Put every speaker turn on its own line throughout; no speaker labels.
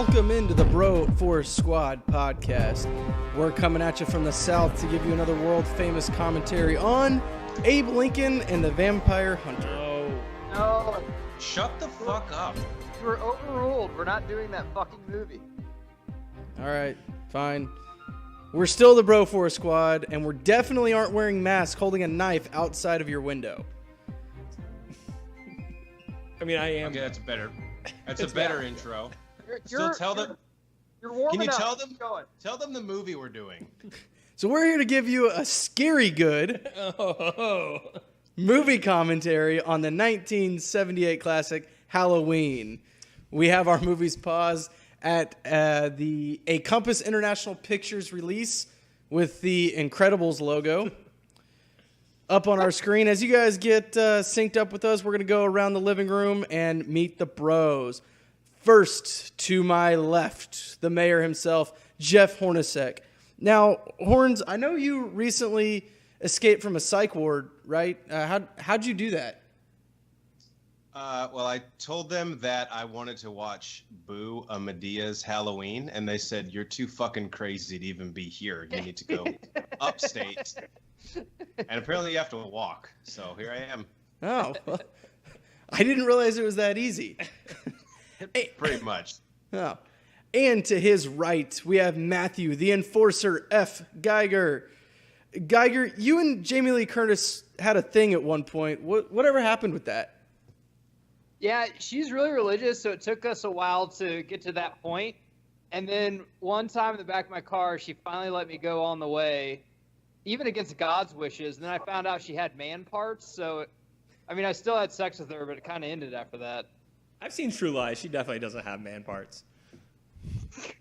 Welcome into the Bro Force Squad podcast. We're coming at you from the south to give you another world-famous commentary on Abe Lincoln and the Vampire Hunter.
No.
Shut the fuck up.
We're overruled. We're not doing that fucking movie.
All right, fine. We're still the Bro Force Squad, and we definitely aren't wearing masks holding a knife outside of your window.
I mean, I am.
Okay, that's better. That's a better intro.
You're warming
Can you
up.
tell them?
Going.
Tell them the movie we're doing.
So we're here to give you a scary good movie commentary on the 1978 classic Halloween. We have our movies paused at a Compass International Pictures release with the Incredibles logo up on our screen. As you guys get synced up with us, we're going to go around the living room and meet the bros. First, to my left, the mayor himself, Jeff Hornacek. Now, Horns, I know you recently escaped from a psych ward, right? How'd you do that?
Well, I told them that I wanted to watch Boo a Medea's Halloween, and they said, you're too fucking crazy to even be here. You need to go upstate. And apparently you have to walk, so here I am.
Oh, well, I didn't realize it was that easy.
Pretty much.
Oh. And to his right, we have Matthew, the Enforcer F. Geiger. Geiger, you and Jamie Lee Curtis had a thing at one point. Whatever happened with that?
Yeah, she's really religious, so it took us a while to get to that point. And then one time in the back of my car, she finally let me go on the way, even against God's wishes. And then I found out she had man parts, so, I mean, I still had sex with her, but it kind of ended after that.
I've seen True Lies. She definitely doesn't have man parts.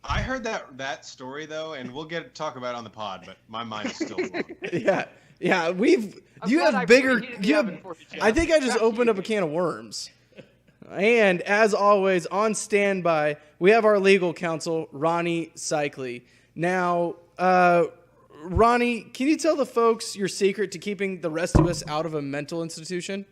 I heard that story, though, and we'll talk about it on the pod, but my mind is still blown.
Yeah. I think I just opened up a can of worms. And as always, on standby, we have our legal counsel, Ronnie Cycli. Now, Ronnie, can you tell the folks your secret to keeping the rest of us out of a mental institution?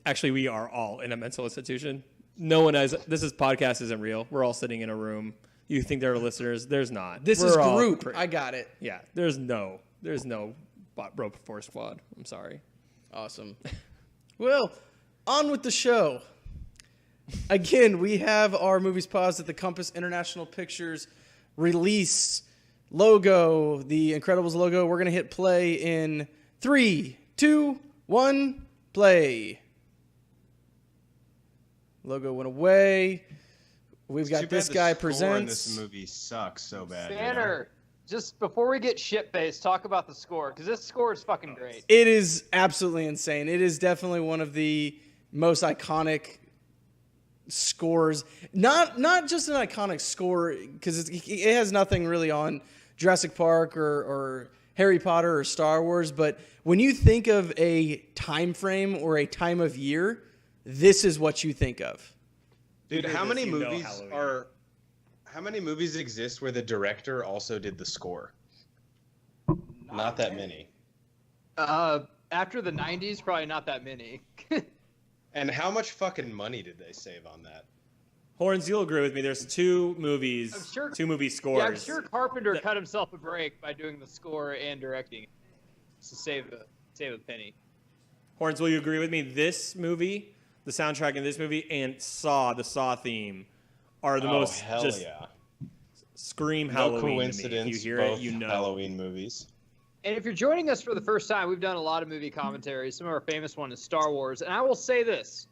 Actually, we are all in a mental institution. No one has. Podcast isn't real. We're all sitting in a room. You think there are listeners? There's not.
This is group. I got it.
Yeah. There's no Bro Force Squad. I'm sorry.
Awesome. Well, on with the show. Again, we have our movies paused at the Compass International Pictures release logo, the Incredibles logo. We're going to hit play in 3, 2, 1, play. Logo went away. We've got This Guy Presents.
This movie sucks so bad.
Banner, just before we get shit-faced, talk about the score, because this score is fucking great.
It is absolutely insane. It is definitely one of the most iconic scores. Not just an iconic score, because it has nothing really on Jurassic Park or Harry Potter or Star Wars, but when you think of a time frame or a time of year, this is what you think of.
Dude, how many movies exist where the director also did the score? Not that many.
After the 90s, probably not that many.
And how much fucking money did they save on that?
Horns, you'll agree with me. There's two movie scores.
Yeah, I'm sure Carpenter cut himself a break by doing the score and directing it to save a penny.
Horns, will you agree with me? This movie, the soundtrack in this movie, and the Saw theme are the most scream Halloween.
No coincidence.
To me. If you hear
both
it, you know.
Halloween movies.
And if you're joining us for the first time, we've done a lot of movie commentaries. Some of our famous one is Star Wars. And I will say this.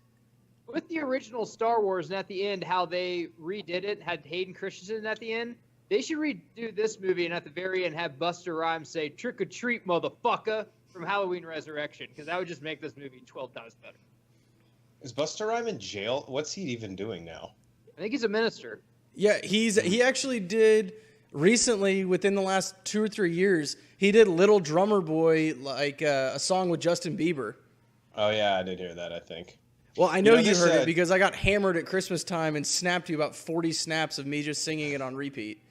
With the original Star Wars and at the end, how they redid it, had Hayden Christensen at the end, they should redo this movie and at the very end have Busta Rhymes say, "Trick or treat, motherfucker," from Halloween Resurrection, because that would just make this movie 12 times better.
Is Busta Rhymes in jail? What's he even doing now?
I think he's a minister.
Yeah, he actually did recently, within the last 2 or 3 years, he did Little Drummer Boy, like a song with Justin Bieber.
Oh, yeah, I did hear that, I think.
Well, I know you heard it because I got hammered at Christmas time and snapped you about 40 snaps of me just singing it on repeat.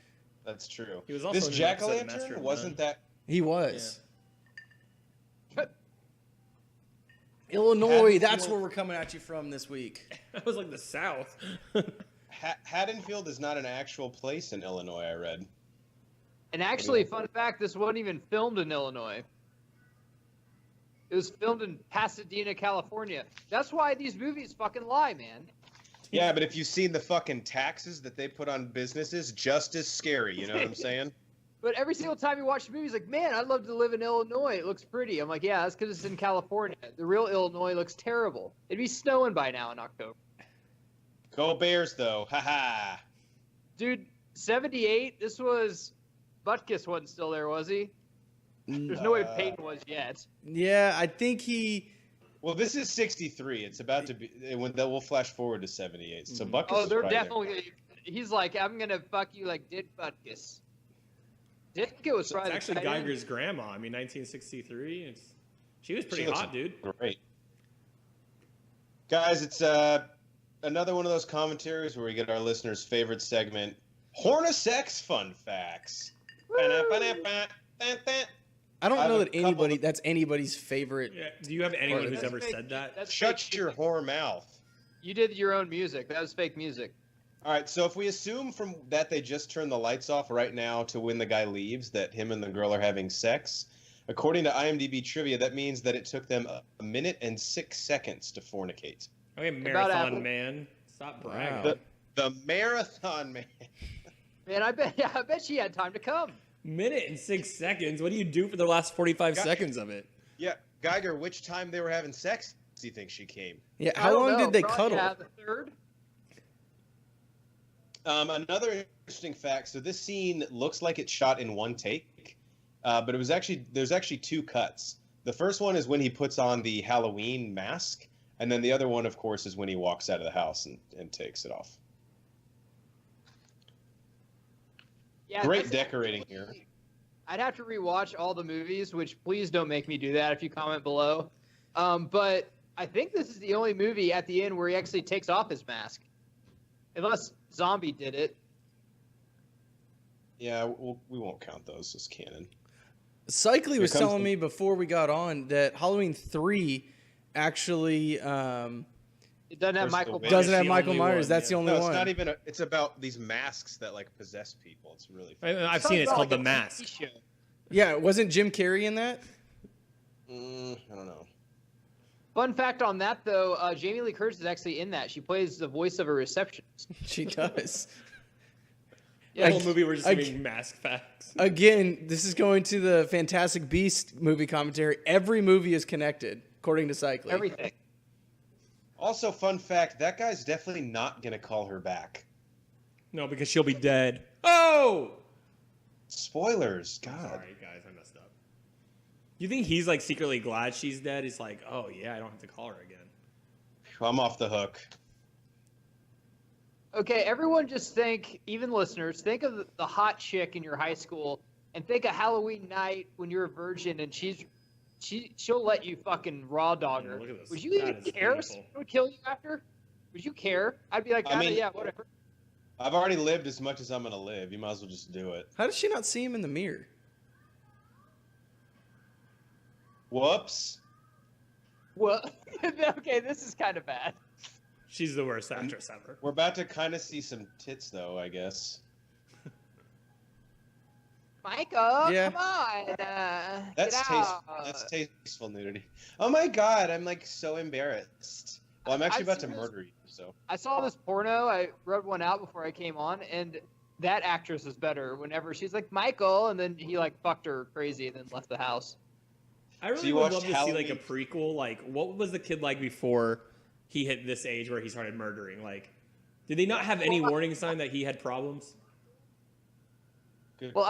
That's true.
He was also
this jack-o'-lantern wasn't that...
He was. Yeah. Illinois, that's where we're coming at you from this week.
That was like the South.
Haddonfield is not an actual place in Illinois, I read.
And actually, fun fact, this wasn't even filmed in Illinois. It was filmed in Pasadena, California. That's why these movies fucking lie, man.
Yeah, but if you've seen the fucking taxes that they put on businesses, just as scary, you know what I'm saying?
But every single time you watch the movie, it's like, man, I'd love to live in Illinois. It looks pretty. I'm like, yeah, that's because it's in California. The real Illinois looks terrible. It'd be snowing by now in October.
Go Bears, though. Ha-ha.
Dude, 78, this was... Butkus wasn't still there, was he? There's no way Peyton was yet.
Yeah, I think he...
Well, this is 63. It's about to be... We'll flash forward to 78. So Butkus
Oh,
is
they're
probably
definitely...
there.
He's like, I'm going to fuck you like Dick Butkus. Dick was
It's
probably...
actually Geiger's grandma. I mean, 1963. She was pretty
She looks
hot, dude.
Great. Guys, it's another one of those commentaries where we get our listeners' favorite segment, Horn of Sex Fun Facts.
I don't know that anybody that's anybody's favorite.
Yeah. Do you have anyone who's
That's
ever
fake.
said that?
That's
Shut
fake
your
music.
whore mouth.
You did your own music. That was fake music.
All right, so if we assume from that they just turned the lights off right now to when the guy leaves that him and the girl are having sex, according to IMDb trivia, that means that it took them a minute and 6 seconds to fornicate.
Okay,
About
marathon
Apple.
man. Stop bragging.
Wow.
The marathon man.
Man, I bet she had time to come.
Minute and 6 seconds. What do you do for the last 45
Gotcha.
seconds of it?
Yeah, Geiger, which time they were having sex do you think she came?
Yeah,
I
how
don't
long
know,
did they
probably
cuddle?
the third.
Another interesting fact. So this scene looks like it's shot in one take, but there's actually 2 cuts. The first one is when he puts on the Halloween mask, and then the other one, of course, is when he walks out of the house and takes it off.
Yeah,
Great
that's
decorating
actually-
here.
I'd have to rewatch all the movies, which please don't make me do that if you comment below. But I think this is the only movie at the end where he actually takes off his mask. Unless Zombie did it.
Yeah, we won't count those as canon.
Cycly was
comes
telling
the-
me before we got on that Halloween 3 actually
It doesn't have
Versus
Michael
the Witch.
doesn't
the
have Michael
only
Myers.
one,
That's the
yeah.
only
No, it's
one.
not even. It's about these masks that like possess people. It's really fun.
I've
Sounds
seen it. It's
about
called
like
The
a
Mask.
TV show.
Yeah, wasn't Jim Carrey in that?
I don't know.
Fun fact on that, though, Jamie Lee Curtis is actually in that. She plays the voice of a receptionist.
She does.
The whole
I-
movie we're just
I-
giving mask facts.
Again, this is going to the Fantastic Beast movie commentary. Every movie is connected, according to Cycly.
Everything.
Also, fun fact: that guy's definitely not gonna call her back.
No, because she'll be dead. Oh!
Spoilers, God.
Sorry, guys, I messed up. You think he's like secretly glad she's dead? He's like, oh yeah, I don't have to call her again.
I'm off the hook.
Okay, everyone just think, even listeners, think of the hot chick in your high school and think of Halloween night when you're a virgin and she'll let you fucking raw dog her.
Look at this.
Would you
That
even
is
care if
painful.
someone would kill you after? Would you care? I'd be like,
I mean-
yeah, whatever.
I've already lived as much as I'm gonna live. You might as well just do it.
How does she not see him in the mirror?
Whoops.
Well, okay, this is kind of bad.
She's the worst actress ever.
We're about to kind of see some tits, though. I guess.
Michael,
Yeah.
come on.
That's
get
taste.
out.
That's tasteful nudity. Oh my God, I'm like so embarrassed. Well, I'm actually
I've
about to
seen this-
murder you. So.
I saw this porno. I wrote one out before I came on, and that actress is better whenever she's like, Michael, and then he like fucked her crazy and then left the house.
I really
you
would
watched
love to see like a
Halloween?
prequel. Like, what was the kid like before he hit this age where he started murdering? Like, did they not have any warning sign that he had problems?
Good.
Well,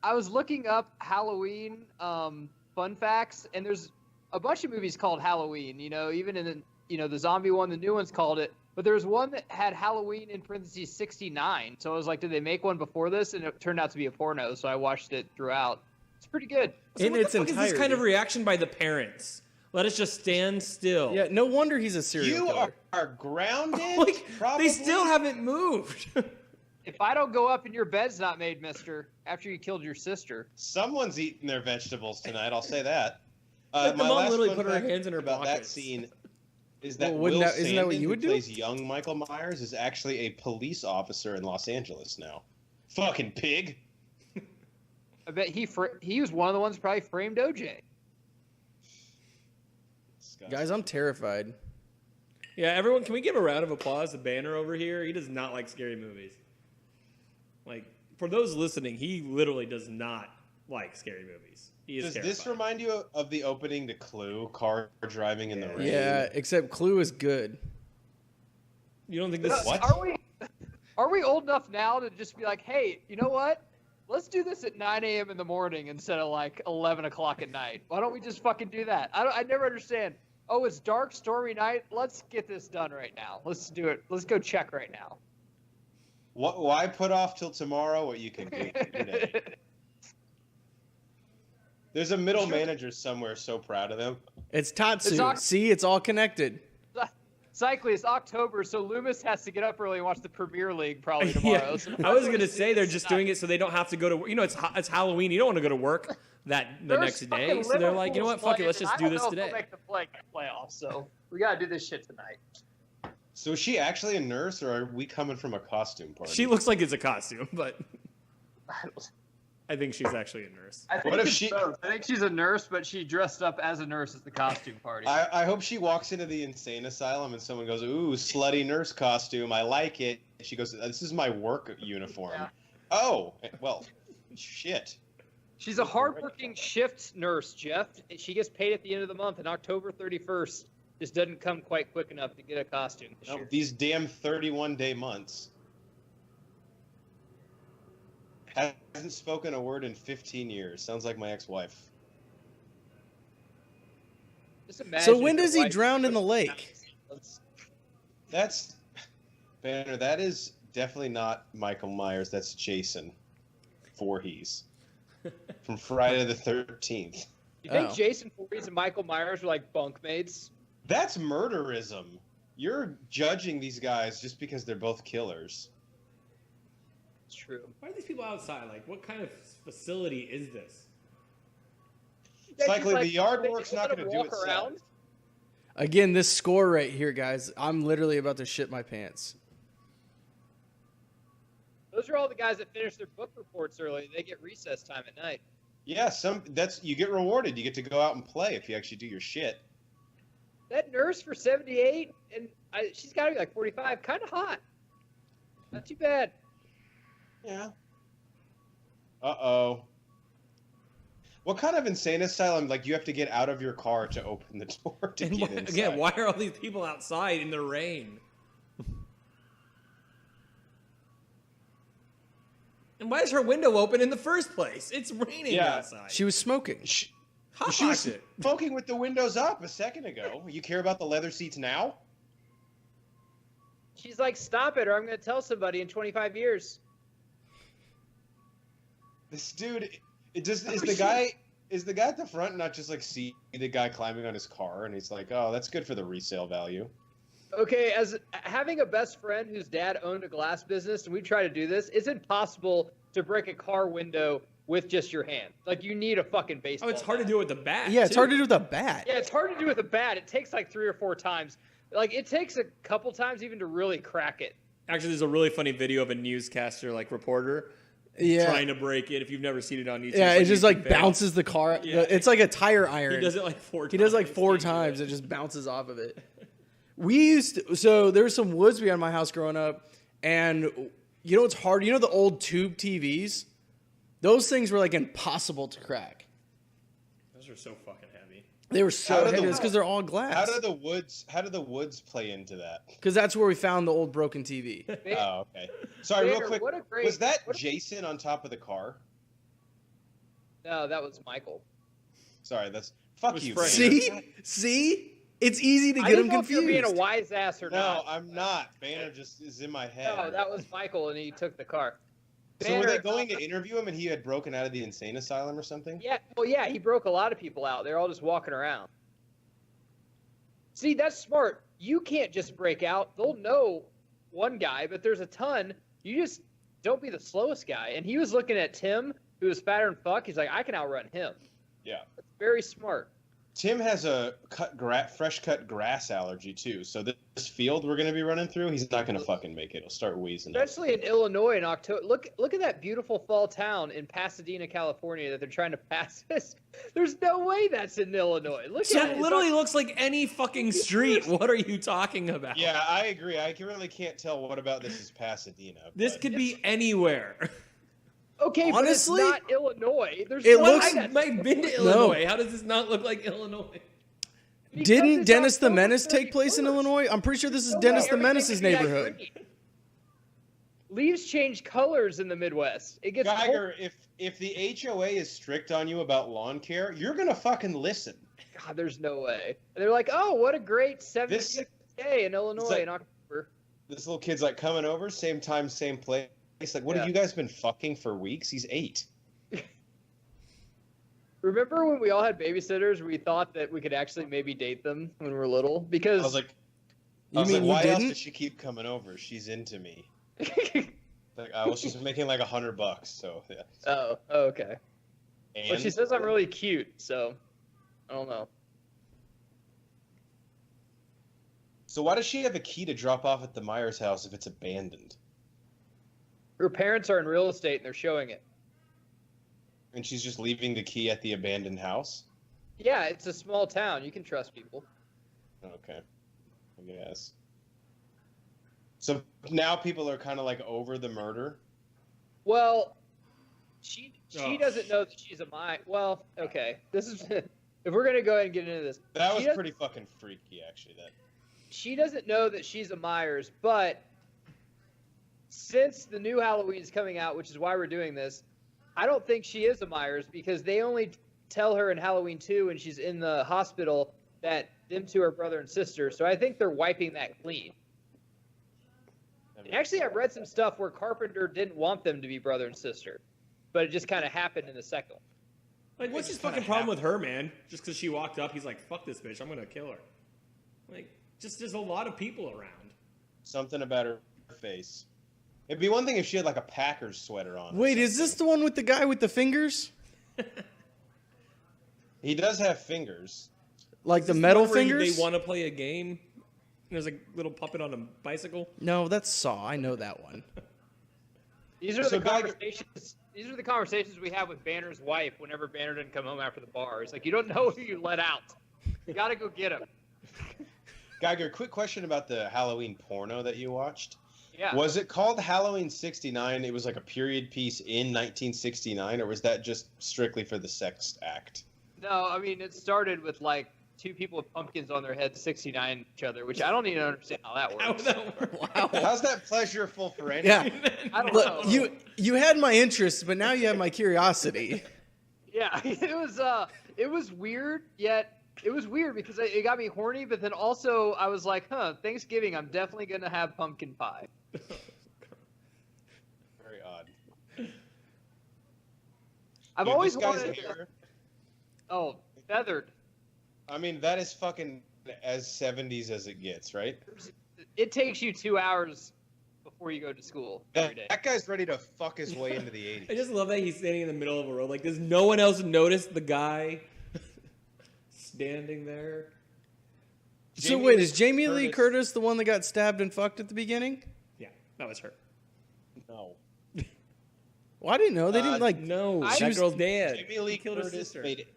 I was looking up Halloween fun facts, and there's a bunch of movies called Halloween. You know, even in the zombie one, the new one's called it. But there was one that had Halloween in parentheses 69. So I was like, did they make one before this? And it turned out to be a porno, so I watched it throughout. It's pretty good.
In
what
its
the fuck is this
entirety.
kind of reaction by the parents? Let us just stand still.
Yeah, no wonder he's a serial
You
killer.
are grounded.
Like,
probably.
they still haven't moved.
If I don't go up and your bed's not made, mister, after you killed your sister.
Someone's eating their vegetables tonight. I'll say that.
Like, the
my
mom
last
literally
fun
put her
fact
hands in her
about that
pockets.
scene is that
Well,
Will
isn't that what
Sandin,
you would
who
do?
plays young Michael Myers, is actually a police officer in Los Angeles now. Fucking pig.
I bet he was one of the ones who probably framed OJ.
Guys, I'm terrified.
Yeah, everyone, can we give a round of applause to Banner over here? He does not like scary movies. Like, for those listening, he literally does not like scary movies. He is
Does
terrified.
this remind you of the opening to Clue, car driving in the rain?
Yeah, except Clue is good.
You don't think this is...
What?
Are we old enough now to just be like, hey, you know what? Let's do this at 9 a.m. in the morning instead of like 11 o'clock at night. Why don't we just fucking do that? I never understand. Oh, it's dark, stormy night. Let's get this done right now. Let's do it. Let's go check right now.
Why put off till tomorrow what you can do today? There's a middle manager somewhere so proud of them.
It's Tatsu.
It's
See, it's all connected.
Cycling, it's October, so Loomis has to get up early and watch the Premier League probably tomorrow.
Yeah.
So
I was going to say they're just doing it so they don't have to go to work. You know, it's Halloween. You don't want to go to work the next day. So they're like, you know what? Fuck it. Let's just do this today.
I don't know if they'll make the playoffs, so we got to do this shit tonight.
So is she actually a nurse, or are we coming from a costume party?
She looks like it's a costume, but I think she's actually a nurse.
I think she's a nurse, but she dressed up as a nurse at the costume party.
I hope she walks into the insane asylum and someone goes, "Ooh, slutty nurse costume. I like it." She goes, "This is my work uniform." Yeah. Oh, well, shit.
She's a hardworking shift nurse, Jeff. She gets paid at the end of the month, and October 31st just doesn't come quite quick enough to get a costume this year.
These damn 31-day months. Hasn't spoken a word in 15 years. Sounds like my ex-wife.
So when does he drown in the lake?
That's Banner. That is definitely not Michael Myers. That's Jason Voorhees from Friday the 13th.
You think Jason Voorhees and Michael Myers were like bunkmates?
That's murderism. You're judging these guys just because they're both killers.
It's true.
Why are these people outside? Like, what kind of facility is this?
Cycling, the yard work's not going to do itself.
Around?
Again, this score right here, guys. I'm literally about to shit my pants.
Those are all the guys that finish their book reports early. They get recess time at night.
Yeah, you get rewarded. You get to go out and play if you actually do your shit.
That nurse for 78, and she's got to be like 45, kind of hot. Not too bad.
Yeah. Uh-oh. What kind of insane asylum, like, you have to get out of your car to open the door to get inside?
Again, why are all these people outside in the rain? And why is her window open in the first place? It's raining outside.
She was smoking.
She was smoking with the windows up a second ago. You care about the leather seats now?
She's like, stop it, or I'm going to tell somebody in 25 years.
This dude, is the guy at the front not just like see the guy climbing on his car and he's like, oh, that's good for the resale value?
Okay, as having a best friend whose dad owned a glass business, and we try to do this, it's impossible to break a car window with just your hand. Like, you need a fucking baseball.
Oh, it's hard to do it with a bat.
Yeah, it's hard to do with a bat.
Yeah, it's hard to do with a bat. It takes like 3 or 4 times. Like, it takes a couple times even to really crack it.
Actually, there's a really funny video of a newscaster, like reporter, trying to break it. If you've never seen it on YouTube,
yeah, it just like bounces the car. Yeah. It's like a tire iron.
He does it like 4 times.
He does like 4 times. It just bounces off of it. So there was some woods behind my house growing up, and you know what's hard? You know the old tube TVs? Those things were like impossible to crack.
Those are so fucking heavy.
They were so heavy because they're all glass.
How do the woods play into that?
Because that's where we found the old broken TV.
Oh, okay. Sorry, real quick. Was that Jason on top of the car?
No, that was Michael.
Sorry, that's fuck you.
See, it's easy to get him confused. I don't know if you're
being a wise ass or not.
No, I'm not. Banner just is in my head.
No, that was Michael, and he took the car.
So were they going to interview him, and he had broken out of the insane asylum or something?
Yeah, well, yeah, he broke a lot of people out. They're all just walking around. See, that's smart. You can't just break out. They'll know one guy, but there's a ton. You just don't be the slowest guy. And he was looking at Tim, who was fatter than fuck. He's like, I can outrun him.
Yeah.
That's very smart.
Tim has a fresh cut grass allergy too. So this field we're gonna be running through, he's not gonna fucking make it. He'll start wheezing.
Especially in Illinois in October. Look at that beautiful fall town in Pasadena, California that they're trying to pass this. There's no way that's in Illinois. Look
So
at it.
it literally looks like any fucking street. What are you talking about?
Yeah, I agree. I really can't tell what about this is Pasadena.
This could be anywhere.
Okay,
Honestly,
but it's not Illinois. There's
it
no
looks-
way
I've been to Illinois. How does this not look like Illinois?
Because
Didn't
it's
Dennis the
October
Menace take place in
31st.
Illinois? I'm pretty sure this is
No
Dennis
way,
the
everything
Menace's
could be that
neighborhood.
green. Leaves change colors in the Midwest. It gets
Geiger, if the HOA is strict on you about lawn care, you're gonna fucking listen.
God, there's no way. And they're like, oh, what a great 70th day in Illinois
like-
in October.
This little kid's like coming over, same time, same place. Like, what have you guys been fucking for weeks? He's 8.
Remember when we all had babysitters? We thought that we could actually maybe date them when we were little because
I was like,
You mean you
why else
didn't?
does she keep coming over? She's into me. Like, well, she's making like $100, so yeah.
oh, okay.
And
Well, she says I'm really cute, so I don't know.
so why does she have a key to drop off at the Myers house if it's abandoned?
Her parents are in real estate and they're showing it.
And she's just leaving the key at the abandoned house?
Yeah, it's a small town. You can trust people.
Okay, I guess. So now people are kind of like over the murder.
Well, she
Oh.
doesn't know that she's a Well, okay. This is if we're gonna go ahead and get into this.
That
she
was
doesn't-
pretty fucking freaky, actually. That
She doesn't know that she's a Myers, but since the new Halloween's coming out, which is why we're doing this, I don't think she is a Myers because they only tell her in Halloween 2 when she's in the hospital that them two are brother and sister. So I think they're wiping that clean. And actually, I've read some stuff where Carpenter didn't want them to be brother and sister, but it just kind of happened in the second one.
Like, what's his fucking problem with her, man? Just because she walked up, he's like, fuck this bitch, I'm gonna kill her. Like, just there's a lot of people around.
something about her face. It'd be one thing if she had like a Packers sweater on. or
Wait, is this the one with the guy with the fingers?
He does have fingers.
Like
Is
the
this
metal
one where
fingers?
They want to play a game. There's a little puppet on a bicycle.
No, that's Saw. I know that one.
These are
So
the
Geiger-
conversations. These are the conversations we have with Banner's wife whenever Banner didn't come home after the bar. It's like you don't know who you let out. You gotta go get him.
Geiger, quick question about the Halloween porno that you watched.
Yeah.
Was it called Halloween 69? It was like a period piece in 1969, or was that just strictly for the sex act?
No, I mean it started with like two people with pumpkins on their heads 69 each other, which I don't even understand how that
How
works.
would that work?
Wow.
How's that pleasurable for anyone?
Yeah.
I don't
Look,
know.
you had my interest, but now you have my curiosity.
Yeah, it was weird, yet it was weird because it got me horny, but then also I was like, Thanksgiving, I'm definitely gonna have pumpkin pie.
Very odd.
I've
Dude,
always
this guy's
wanted.
hair,
Oh, feathered.
I mean, that is fucking as 70s as it gets, right?
It takes you 2 hours before you go to school every day.
That guy's ready to fuck his way into the 80s.
I just love that he's standing in the middle of a road. Like, does no one else notice the guy standing there?
So
Jamie
wait,
Lee
is Jamie Lee
Curtis-
Curtis the one that got stabbed and fucked at the beginning?
Yeah, that was her.
No.
Well, I didn't know. They didn't like.
No,
I-
that
was-
girl's dead.
Jamie Lee
He killed her
Curtis
sister.
made it.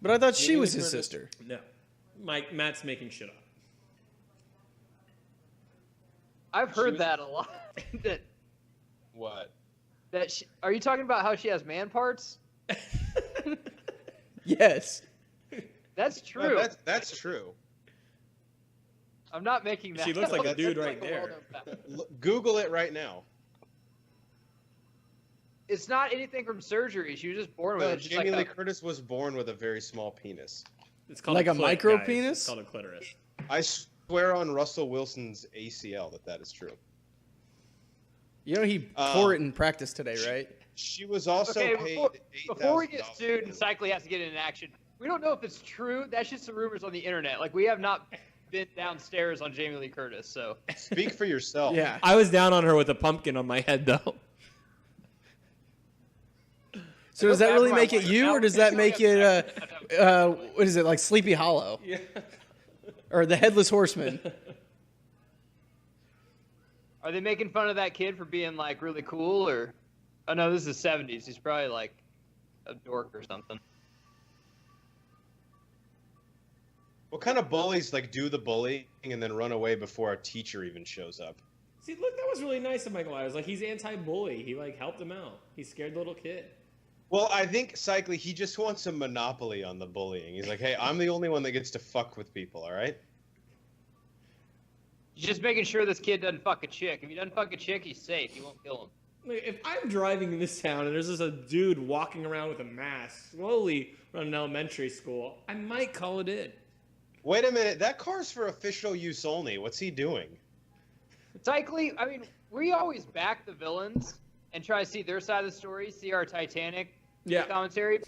But I thought she
Jamie
was
Lee
his
Curtis-
sister.
No, Matt's making shit up.
I've
She
heard
was-
that a lot.
What?
Are you talking about how she has man parts?
Yes.
That's true.
No, that's true.
I'm not making that.
She looks like a
up.
dude
That's
right
a
there.
well-known fact.
Google it right now.
It's not anything from surgery. She was just born with
No,
it. Just
Jamie
like
Lee Curtis was born with a very small penis.
It's called
Like a
clit,
micro
guys.
penis?
It's called a clitoris.
I swear on Russell Wilson's ACL that is true.
You know he tore it in practice today, right?
She was also
Okay,
paid
before we get
$8,000.
sued and Cycly has to get in action, we don't know if it's true. That's just some rumors on the internet. Like, we have not been downstairs on Jamie Lee Curtis, so.
Speak for yourself.
Yeah.
I was down on her with a pumpkin on my head, though.
So does that
Okay,
really
I'm
make
right.
it you,
Now
or
we're
does
gonna
that
go
make
get
it
back to
What is it, like Sleepy Hollow?
Yeah.
Or the Headless Horseman?
Are they making fun of that kid for being like really cool or? Oh no, this is the 70s. He's probably like a dork or something.
What kind of bullies like do the bullying and then run away before a teacher even shows up?
See, look, that was really nice of Michael Myers. Like, he's anti-bully. He, like, helped him out. He scared the little kid.
Well, I think Cycly, he just wants a monopoly on the bullying. He's like, hey, I'm the only one that gets to fuck with people, all right?
He's just making sure this kid doesn't fuck a chick. If he doesn't fuck a chick, he's safe. He won't kill him.
Like, if I'm driving in this town and there's just a dude walking around with a mask, slowly running an elementary school, I might call it in.
Wait a minute, that car's for official use only. What's he doing?
Cycly, I mean, we always back the villains and try to see their side of the story, see our Titanic commentary.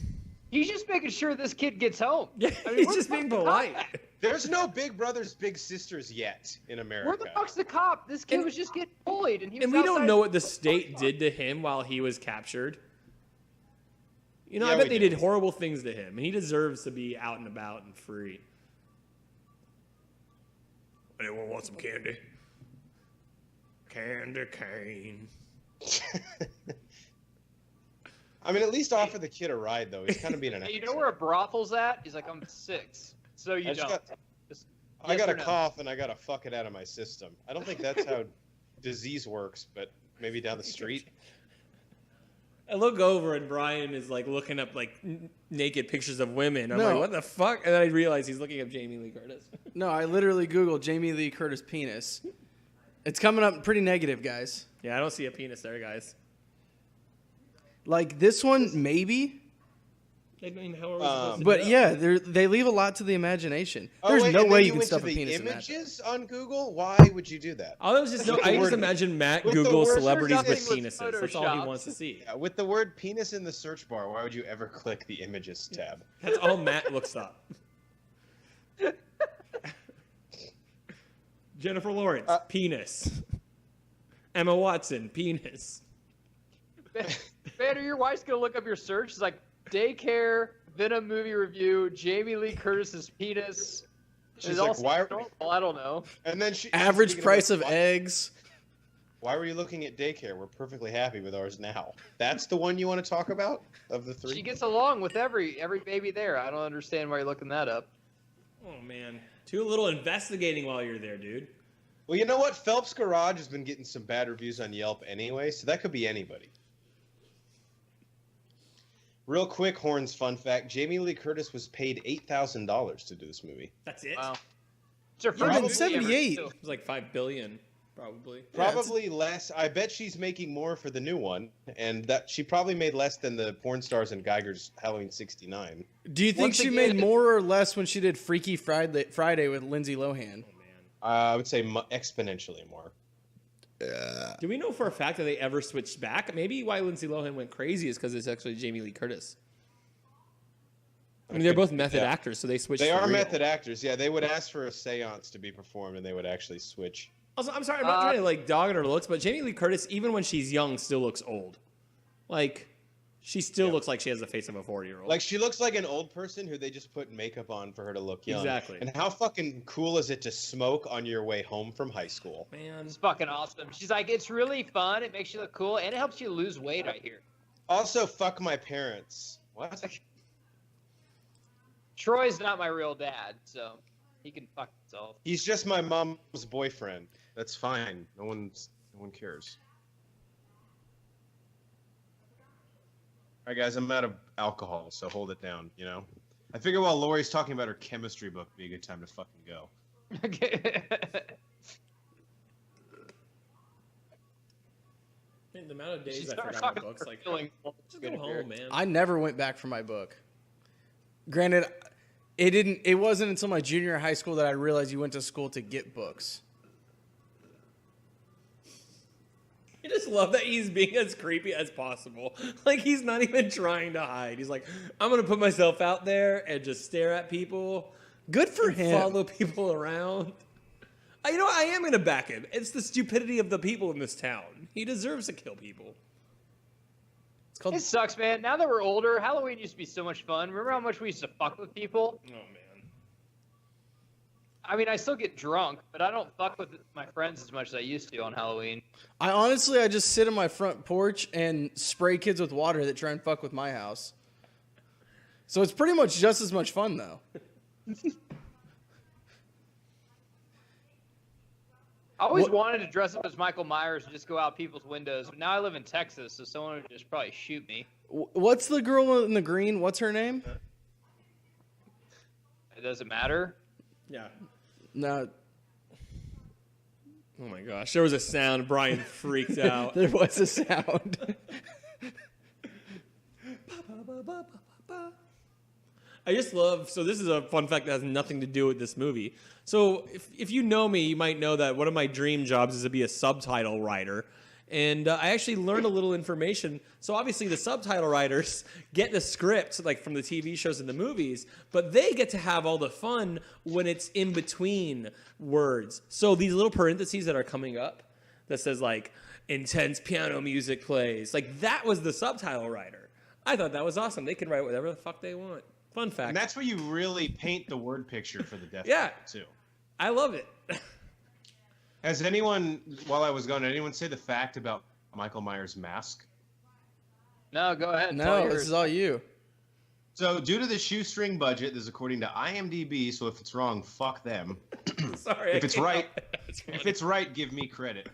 He's just making sure this kid gets home.
Yeah,
I mean,
he's just being polite.
There's no big brothers, big sisters yet in America.
Where the fuck's the cop? This kid was just getting bullied, and he was
And we don't
outside
know what the state did to him while he was captured. You know,
Yeah,
I bet
we
they
do.
did horrible things to him, and he deserves to be out and about and free. Anyone want some candy? Candy cane.
I mean, at least offer the kid a ride, though. He's kind of being an
Hey, you know where a brothel's at? He's like, I'm 6. So you
I just
don't.
got-
Just
I
yes
got
or
a
no?
cough and I got to fuck it out of my system. I don't think that's how disease works, but maybe down the street.
I look over and Brian is like looking up like naked pictures of women. I'm
No.
like, what the fuck? And then I realize he's looking up Jamie Lee Curtis.
No, I literally Googled Jamie Lee Curtis penis. It's coming up pretty negative, guys.
Yeah, I don't see a penis there, guys.
Like this one, maybe.
I mean, how are we supposed to
But
know?
yeah, they leave a lot to the imagination.
Oh,
There's
wait,
no
and
way
then
you can
went
stuff
to
a
the
penis in that.
images on Google? Why would you do that?
I was just
With
I
the
just
word-
imagine Matt
with the
Google
word-
celebrities with
nothing was
penises. That's all he
photoshopped.
wants to see.
With the word penis in the search bar, why would you ever click the images tab?
That's all Matt looks up. Jennifer Lawrence, penis. Emma Watson, penis.
Banner, your wife's gonna look up your search. It's like daycare, Venom movie review, Jamie Lee Curtis's penis.
She's
It's
like,
also
why?
normal, I don't know.
And then she
Average
speaking
price of
why-
eggs.
Why were you looking at daycare? We're perfectly happy with ours now. That's the one you want to talk about of the three?
She gets along with every baby there. I don't understand why you're looking that up.
Oh man, too little investigating while you're there, dude.
Well, you know what? Phelps Garage has been getting some bad reviews on Yelp anyway, so that could be anybody. Real quick, Horns fun fact: Jamie Lee Curtis was paid $8,000 to do this movie.
That's it.
Wow. It's her
Yeah,
first
but
movie
78.
ever,
It was like $5 billion, probably.
Probably less. I bet she's making more for the new one, and that she probably made less than the porn stars in Geiger's Halloween '69.
Do you think
Once
she
again-
made more or less when she did Freaky Friday with Lindsay Lohan?
Oh man.
I would say exponentially more.
Do we know for a fact that they ever switched back? Maybe why Lindsay Lohan went crazy is because it's actually Jamie Lee Curtis. I mean, they're both method
Yeah.
actors, so they switched.
They
for
are
real.
method actors. Yeah, they would ask for a seance to be performed, and they would actually switch.
Also, I'm sorry, I'm not trying to like dog on her looks, but Jamie Lee Curtis, even when she's young, still looks old. Like, she still looks like she has the face of a 40-year-old.
Like, she looks like an old person who they just put makeup on for her to look young.
Exactly.
And how fucking cool is it to smoke on your way home from high school?
man,
It's fucking awesome. She's like, it's really fun. It makes you look cool, and it helps you lose weight. I hear.
Also, fuck my parents. What?
Troy's not my real dad, so he can fuck himself.
He's just my mom's boyfriend. That's fine. No one cares. All right, guys, I'm out of alcohol, so hold it down, you know? I figure while Laurie's talking about her chemistry book, it'd be a good time to fucking go.
the amount of
She
days I
started
forgot my
talking
books,
about
like,
killing
just go home, man.
I never went back for my book. Granted, it wasn't until my junior year of high school that I realized you went to school to get books.
I just love that he's being as creepy as possible. Like, he's not even trying to hide. He's like, I'm going to put myself out there and just stare at people.
Good for him.
Follow people around. You know, I am going to back him. It's the stupidity of the people in this town. He deserves to kill people.
It's called.
It sucks, man. Now that we're older, Halloween used to be so much fun. Remember how much we used to fuck with people?
Oh man.
I mean, I still get drunk, but I don't fuck with my friends as much as I used to on Halloween.
I just sit on my front porch and spray kids with water that try and fuck with my house. So it's pretty much just as much fun, though.
I always wanted to dress up as Michael Myers and just go out people's windows, but now I live in Texas, so someone would just probably shoot me.
What's the girl in the green? What's her name?
It doesn't matter.
Yeah.
No.
Oh my gosh, there was a sound. Brian freaked out.
There was a sound.
I just love, so this is a fun fact that has nothing to do with this movie. So if you know me, you might know that one of my dream jobs is to be a subtitle writer. And I actually learned a little information. So obviously the subtitle writers get the scripts like from the TV shows and the movies, but they get to have all the fun when it's in between words. So these little parentheses that are coming up that says like intense piano music plays, like that was the subtitle writer. I thought that was awesome. They can write whatever the fuck they want. Fun fact.
And that's where you really paint the word picture for the death
Yeah.
too.
I love it.
Has anyone, while I was gone, did anyone say the fact about Michael Myers' mask?
No, go ahead. It's all
No,
yours.
this is all you.
So, due to the shoestring budget, this is according to IMDb. So, if it's wrong, fuck them.
Sorry.
If it's right, give me credit.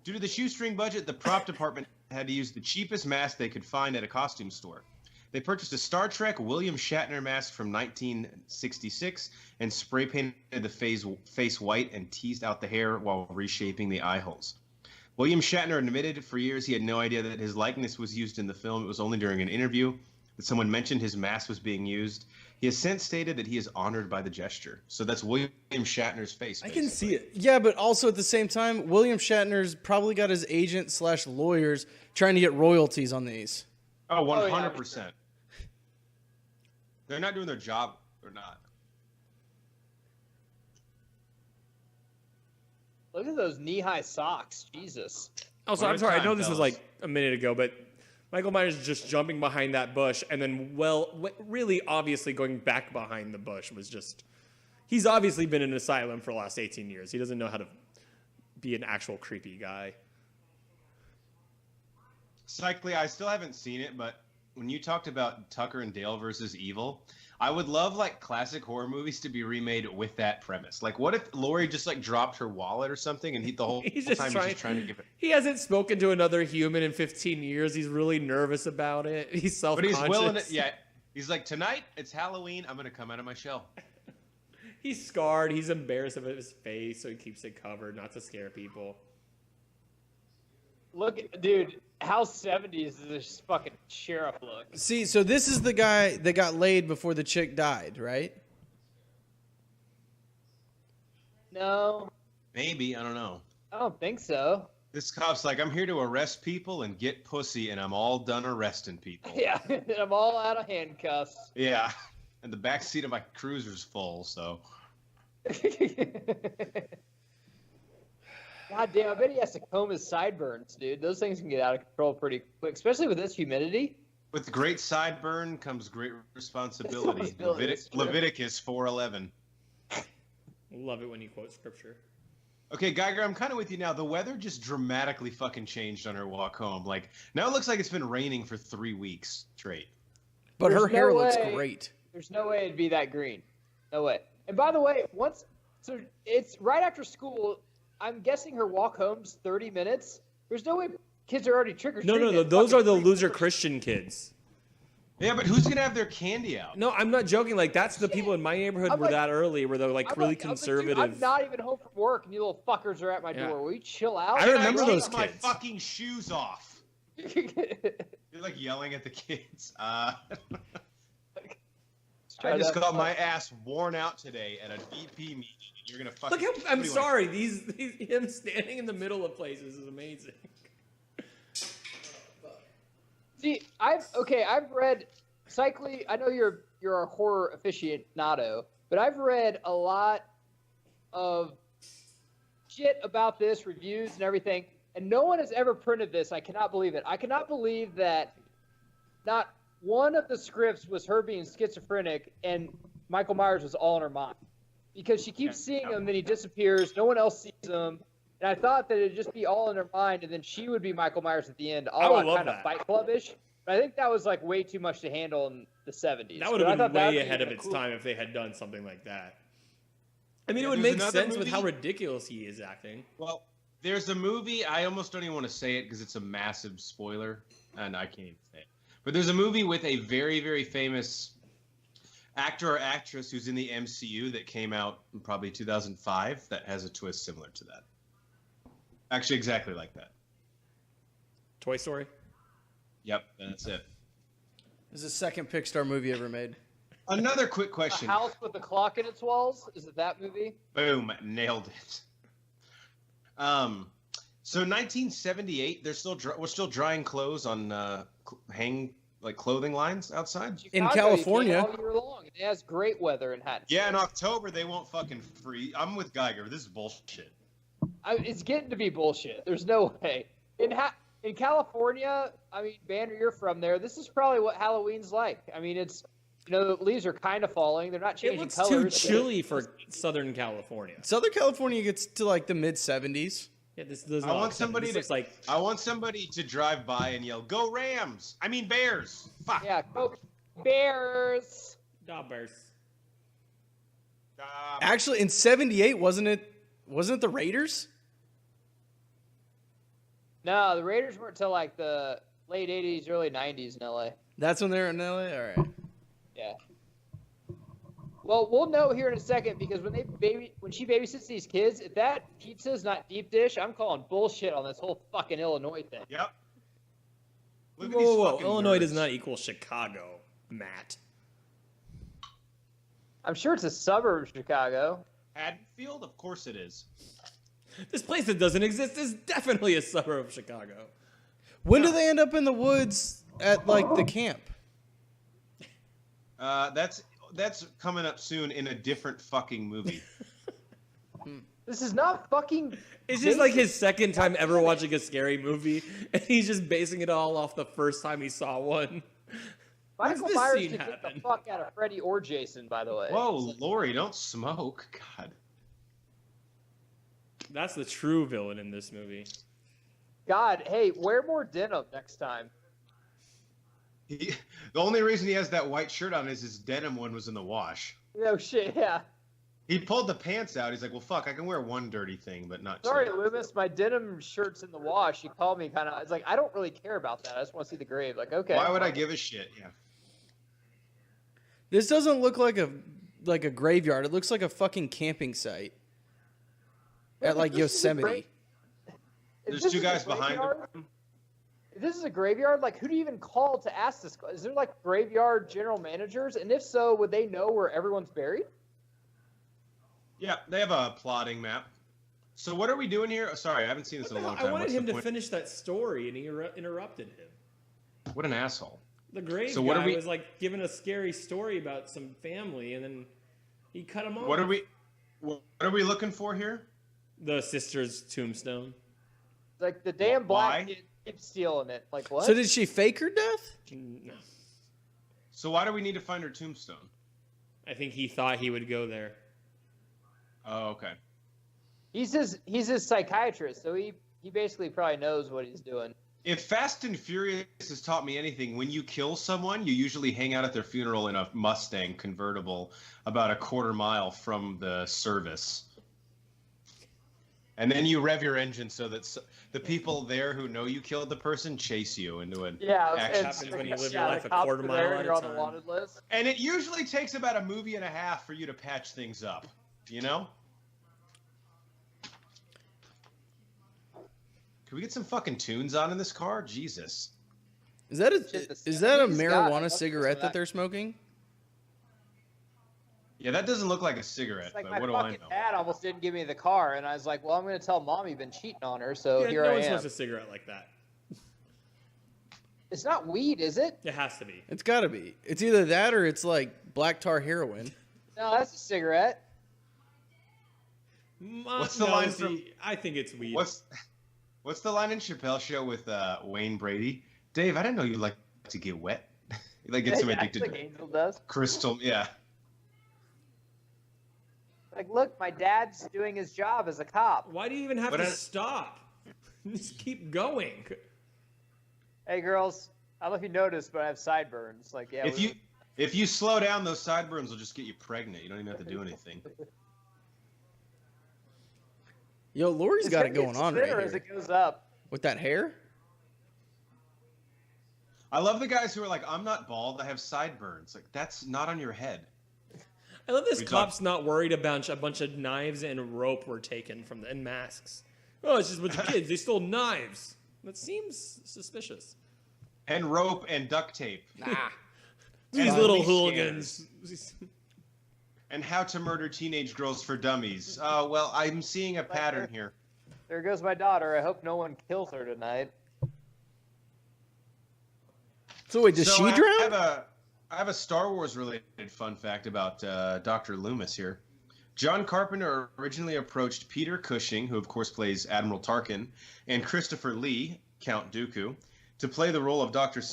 Due to the shoestring budget, the prop department had to use the cheapest mask they could find at a costume store. They purchased a Star Trek William Shatner mask from 1966 and spray painted the face white and teased out the hair while reshaping the eye holes. William Shatner admitted for years he had no idea that his likeness was used in the film. It was only during an interview that someone mentioned his mask was being used. He has since stated that he is honored by the gesture. So that's William Shatner's face.
I can see it.
Yeah, but also at the same time, William Shatner's probably got his agent / lawyers trying to get royalties on these.
Oh, 100%.
Yeah.
They're not doing their job or not.
Look at those knee-high socks. Jesus.
Also,
One
I'm
at a
sorry. I
time,
know this was
fellas.
like a minute ago, but Michael Myers is just jumping behind that bush and then, really obviously going back behind the bush was just... He's obviously been in an asylum for the last 18 years. He doesn't know how to be an actual creepy guy.
Cycly, I still haven't seen it, but when you talked about Tucker and Dale versus Evil, I would love like classic horror movies to be remade with that premise. Like, what if Laurie just like dropped her wallet or something, and the whole
He's
time
just
he's just trying to give it.
He hasn't spoken to another human in 15 years. He's really nervous about it. He's
But
self-conscious.
he's willing to. Yeah, he's like, tonight it's Halloween. I'm gonna come out of my shell.
He's scarred. He's embarrassed of his face, so he keeps it covered, not to scare people.
Look, dude, how 70s is this fucking sheriff look?
See, so this is the guy that got laid before the chick died, right?
No,
Maybe, I don't know.
I don't think so.
This cop's like, I'm here to arrest people and get pussy, and I'm all done arresting people.
Yeah, I'm all out of handcuffs.
Yeah, and the back seat of my cruiser's full, so.
God damn, I bet he has to comb his sideburns, dude. Those things can get out of control pretty quick, especially with this humidity.
With great sideburn comes great responsibility.
Responsibility, that's true.
Leviticus 4:11.
Love it when you quote scripture.
Okay, Geiger, I'm kind of with you now. The weather just dramatically fucking changed on our walk home. Like, now it looks like it's been raining for 3 weeks straight.
But her
There's
hair
no
looks
way.
great.
There's no way it'd be that green. No way. And by the way, so it's right after school. I'm guessing her walk home's 30 minutes. There's no way kids are already trick-or-treating.
No. Those are the loser Christian kids.
Yeah, but who's going to have their candy out?
No, I'm not joking. Like, that's the people in my neighborhood
I'm
were
like-
that early, where they're like really
I'm
conservative.
dude, I'm not even home from work, and you little fuckers are at my
Yeah.
door. Will you chill out?
I remember
Take
those
my
kids.
fucking shoes off. You're like yelling at the kids. I just got my ass worn out today at a DP meeting. And you're gonna fucking.
Look, I'm
what do you
sorry. Him standing in the middle of places is amazing.
See, I've read Cycly, I know you're a horror aficionado, but I've read a lot of shit about this, reviews and everything, and no one has ever printed this. I cannot believe it. I cannot believe that not one of the scripts was her being schizophrenic and Michael Myers was all in her mind. Because she keeps seeing him, then he disappears, no one else sees him. And I thought that it'd just be all in her mind, and then she would be Michael Myers at the end, all kind of Fight Club-ish. But I think that was like way too much to handle in the 70s.
That would have been way ahead of its time if they had done something like that. I mean, it would make sense with how ridiculous he is acting.
Well, there's a movie, I almost don't even want to say it because it's a massive spoiler, and I can't even say it. But there's a movie with a very, very famous actor or actress who's in the MCU that came out in probably 2005 that has a twist similar to that. Actually, exactly like that.
Toy Story?
Yep, that's it.
This is the second Pixar movie ever made.
Another quick question.
A House with a Clock in Its Walls? Is it that movie?
Boom, nailed it. So 1978, we're still drying clothes on clothing lines outside
Chicago,
in California
all year long. It has great weather in Haddonfield.
Yeah, in October they won't fucking freeze. I'm with Geiger. This is bullshit.
It's getting to be bullshit. There's no way. In California, I mean, Banner, you're from there. This is probably what Halloween's like. I mean, it's, the leaves are kind of falling. They're not changing
looks
colors.
Too chilly for Southern California.
Southern California gets to like the mid 70s.
Yeah, this does.
I want somebody to drive by and yell, "Go Rams!" I mean Bears. Fuck.
Yeah, go Bears.
Da Bears.
Actually, in 78, wasn't it the Raiders?
No, the Raiders weren't until like the late 80s, early 90s in LA.
That's when they're in LA? All right.
Yeah. Well, we'll know here in a second because when she babysits these kids, if that pizza is not deep dish, I'm calling bullshit on this whole fucking Illinois thing.
Yep. Look
Whoa,
at these
Illinois
nerds.
does not equal Chicago, Matt.
I'm sure it's a suburb of Chicago.
Haddonfield? Of course it is.
This place that doesn't exist is definitely a suburb of Chicago.
When do they end up in the woods at like the camp?
That's coming up soon in a different fucking movie.
This is not fucking.
It's just like his second time ever watching a scary movie, and he's just basing it all off the first time he saw one.
Michael Myers can get the fuck out of Freddy or Jason, by the way.
Whoa, Laurie, don't smoke. God.
That's the true villain in this movie.
God, hey, wear more denim next time.
The only reason he has that white shirt on is his denim one was in the wash.
No shit, yeah.
He pulled the pants out. He's like, well, fuck, I can wear one dirty thing, but not
Sorry,
two.
Loomis, my denim shirt's in the wash. You called me kind of. It's like, I don't really care about that. I just want to see the grave. Like, okay.
Why would I give a shit? Yeah.
This doesn't look like a graveyard. It looks like a fucking camping site at like Yosemite.
There's two guys behind him.
If this is a graveyard, like, who do you even call to ask this? Is there like graveyard general managers? And if so, would they know where everyone's buried?
Yeah, they have a plotting map. So what are we doing here? Sorry, I haven't seen this in a long time.
I wanted
What's
him
the
to
point?
finish that story, and he interrupted him.
What an asshole.
The grave
So what
guy
are we-
was like giving a scary story about some family, and then he cut him off.
What are we looking for here?
The sister's tombstone.
Like, the damn black
Why?
kid keeps stealing it. Like, what?
So did she fake her death?
No.
So why do we need to find her tombstone?
I think he thought he would go there.
Oh, okay.
He's his psychiatrist, so he basically probably knows what he's doing.
If Fast and Furious has taught me anything, when you kill someone, you usually hang out at their funeral in a Mustang convertible about a quarter mile from the service. And then you rev your engine so that the people there who know you killed the person chase you into an action.
happens when you live your
the
life a
cops
quarter
are
mile
there
at
and
a
you're on the
time.
wanted list.
And it usually takes about a movie and a half for you to patch things up, you know? Can we get some fucking tunes on in this car? Jesus.
Is that a
Shit,
marijuana
God,
cigarette that they're smoking?
Yeah, that doesn't look like a cigarette,
It's like
but
my
what do I
fucking
know?
dad almost didn't give me the car, and I was like, well, I'm going to tell mom you've been cheating on her, so
Yeah,
here
no
I
one
am.
smokes a cigarette like that.
It's not weed, is it?
It has to be.
It's got to be. It's either that or it's like black tar heroin.
No, that's a cigarette.
What's the line from-
I think it's weed.
What's the line in Chappelle Show with Wayne Brady? Dave, I didn't know you like to get wet. That gets him
Yeah,
addicted
like
to
Angel does.
crystal. Yeah.
Like, look, my dad's doing his job as a cop.
Why do you even have to stop? Just keep going.
Hey, girls, I don't know if you noticed, but I have sideburns. Like, yeah.
If you slow down, those sideburns will just get you pregnant. You don't even have to do anything.
Yo, Laurie's got it going on right
as
here.
it goes up.
With that hair?
I love the guys who are like, I'm not bald, I have sideburns. Like, that's not on your head.
I love this cop's not worried about a bunch of knives and rope were taken from and masks. Oh, it's just a bunch of kids. They stole knives. That seems suspicious.
And rope and duct tape.
Nah.
These little hooligans.
And how to murder teenage girls for dummies. Well, I'm seeing a pattern here.
There goes my daughter. I hope no one kills her tonight.
So wait, does she drown?
I have a Star Wars related fun fact about Dr. Loomis here. John Carpenter originally approached Peter Cushing, who of course plays Admiral Tarkin, and Christopher Lee, Count Dooku, to play the role of Dr.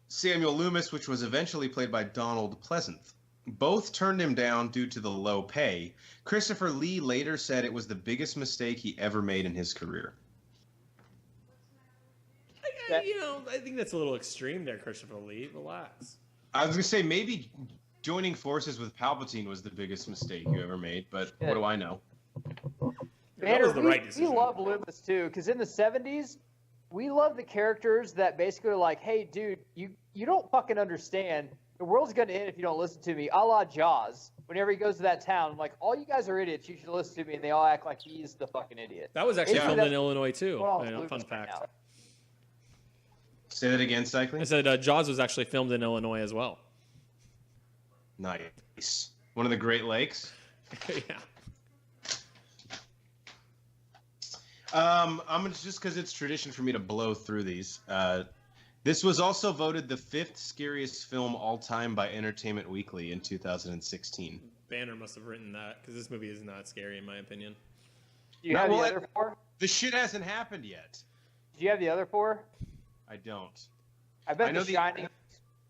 Samuel Loomis, which was eventually played by Donald Pleasant. Both turned him down due to the low pay. Christopher Lee later said it was the biggest mistake he ever made in his career.
I think that's a little extreme there, Christopher Lee. Relax.
I was going to say maybe joining forces with Palpatine was the biggest mistake you ever made, but what do I know?
That was the right decision.
We love Loomis too, because in the 70s, we love the characters that basically are like, hey, dude, you don't fucking understand. The world's going to end if you don't listen to me, a la Jaws. Whenever he goes to that town, I'm like, all you guys are idiots. You should listen to me. And they all act like he's the fucking idiot.
That was actually filmed in Illinois, too. Fun
Right
fact.
now.
Say that again, Cycling?
I said Jaws was actually filmed in Illinois as well.
Nice. One of the Great Lakes?
Yeah.
I'm just because it's tradition for me to blow through these. This was also voted the 5th scariest film all time by Entertainment Weekly in 2016.
Banner must have written that because this movie is not scary in my opinion.
Do you have the other 4?
The shit hasn't happened yet.
Do you have the other 4?
I don't.
I bet The Shining is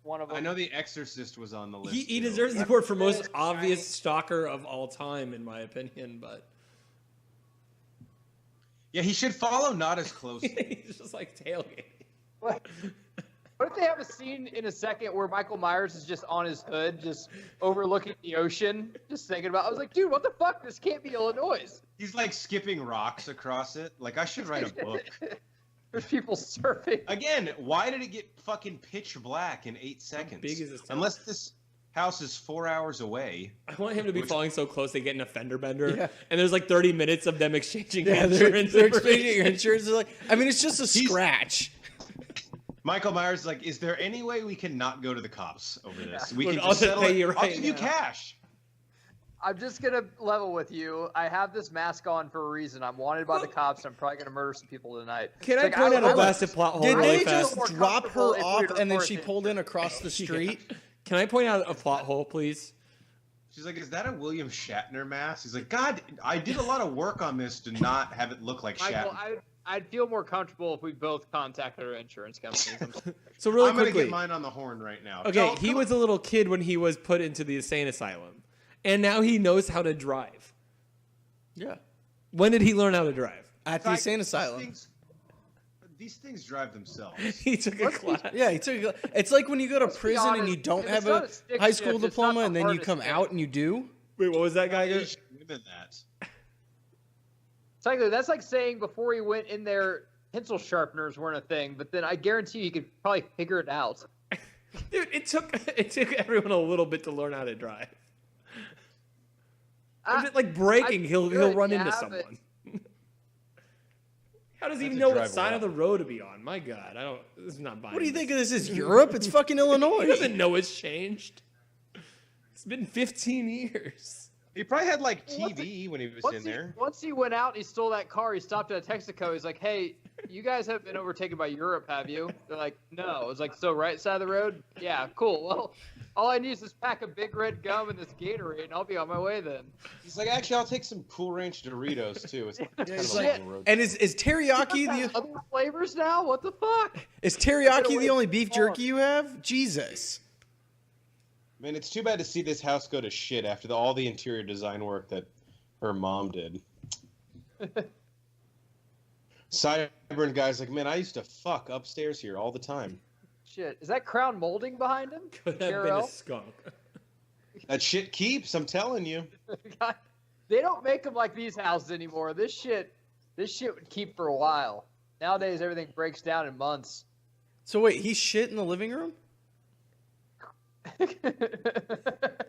one of them.
I know The Exorcist was on the list.
He deserves the award for most obvious stalker of all time, in my opinion, but...
Yeah, he should follow not as closely.
He's just like tailgating.
What if they have a scene in a second where Michael Myers is just on his hood, just overlooking the ocean, just thinking about? I was like, dude, what the fuck? This can't be Illinois.
He's like skipping rocks across it. Like, I should write a book.
There's people surfing.
Again, why did it get fucking pitch black in 8 seconds?
How big is this town?
Unless this house is 4 hours away.
I want him to be falling so close they get in a fender bender, and there's like 30 minutes of them exchanging insurance.
They're exchanging insurance. Like, I mean, it's just a scratch.
Michael Myers is like, is there any way we can not go to the cops over this? We can
I'll
just settle
pay
it.
you right
I'll give you
now.
cash.
I'm just going to level with you. I have this mask on for a reason. I'm wanted by the cops. I'm probably going to murder some people tonight.
Can I point out a blasted plot hole
Did
really
they
fast?
just drop her off and then she pulled in across the street?
Can I point out a plot hole, please?
She's like, is that a William Shatner mask? He's like, God, I did a lot of work on this to not have it look like
Michael,
Shatner.
I'd feel more comfortable if we both contacted our insurance companies.
So really
I'm going to
quickly,
get mine on the horn right now.
okay,
Oh,
he
come
was a little kid when he was put into the insane asylum, and now he knows how to drive.
Yeah.
When did he learn how to drive?
At the insane asylum.
These things drive themselves.
He took a class.
Yeah, he took. It's like when you go to prison and you don't have a high school diploma, and then you come out and you do.
Wait, what was that guy?
You should live in that.
Technically, that's like saying before he went in there, pencil sharpeners weren't a thing, but then I guarantee you could probably figure it out.
Dude, it took everyone a little bit to learn how to drive. Like braking, he'll run into someone. How does he even know what side of the road to be on? My God, this is not buying.
What do you think of this? Is Europe? It's fucking Illinois.
He doesn't know it's changed. It's been 15 years.
He probably had like TV when he was in there.
Once he went out and he stole that car, he stopped at a Texaco. He's like, hey, you guys have been overtaken by Europe, have you? They're like, no. I was like, so right side of the road? Yeah, cool. Well, all I need is this pack of Big Red gum and this Gatorade, and I'll be on my way then.
He's like, actually, I'll take some Cool Ranch Doritos, too. It's kind of a long road.
And is teriyaki the
other flavors now? What the fuck?
Is teriyaki the only beef jerky you have? Jesus.
Man, it's too bad to see this house go to shit after all the interior design work that her mom did. Sideburn guy's like, man, I used to fuck upstairs here all the time.
Shit, is that crown molding behind him?
Could have been a skunk.
That shit keeps, I'm telling you.
God, they don't make them like these houses anymore. This shit would keep for a while. Nowadays, everything breaks down in months.
So wait, he shit in the living room?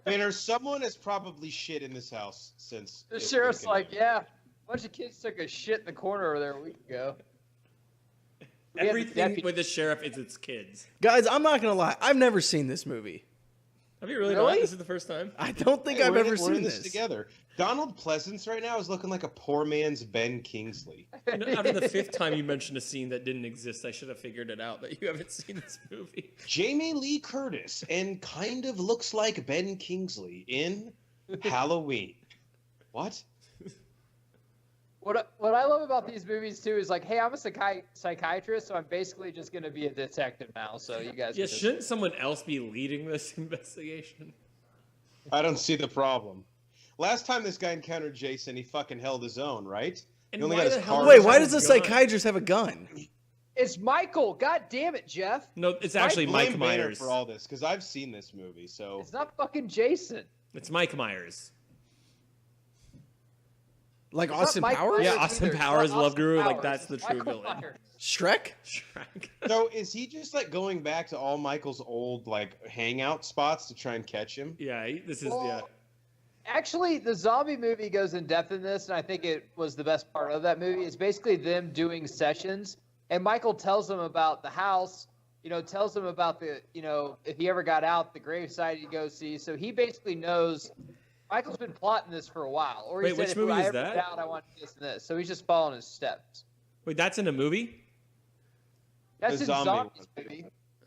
Man, or someone has probably shit in this house since.
The sheriff's like, yeah, a bunch of kids took a shit in the corner over there a week ago.
Everything with the sheriff is its kids.
Guys, I'm not going to lie. I've never seen this movie.
Have you really,
Really?
not? This is the first time?
I don't think I've ever seen this.
Together. Donald Pleasance right now is looking like a poor man's Ben Kingsley.
After the 5th time you mentioned a scene that didn't exist, I should have figured it out that you haven't seen this movie.
Jamie Lee Curtis and kind of looks like Ben Kingsley in Halloween. What?
What I love about these movies too is like, hey, I'm a psychiatrist, so I'm basically just gonna be a detective now. So you guys.
Yeah, shouldn't someone else be leading this investigation?
I don't see the problem. Last time this guy encountered Jason, he fucking held his own, right?
And
He only
why
got
the
his
hell
car-
Wait,
does
why
he
does the
have a gun?
psychiatrist have a gun?
It's Michael. God damn it, Jeff.
No, it's actually
Blame
Mike
Banner
Myers.
for all this because I've seen this movie. So
It's not fucking Jason.
It's Mike Myers.
Like
It's not
Austin
Mike
Powers?
Myers
Yeah,
either.
Austin
It's not
Powers, Love
Austin
Guru, like,
Powers.
that's the
It's
true
Michael
villain.
Myers.
Shrek?
Shrek.
So is he just like going back to all Michael's old like hangout spots to try and catch him?
Yeah, this is
Well, actually, the zombie movie goes in depth in this, and I think it was the best part of that movie. It's basically them doing sessions, and Michael tells them about the house, tells them about the, if he ever got out, the gravesite he'd go see. So he basically knows Michael's been plotting this for a while. Or he
Wait,
said,
which
if
movie
I
is
ever
that?
get out, I want this and this. So he's just following his steps.
Wait, that's in a movie?
That's
The
in
zombie
Zombies
one.
movie.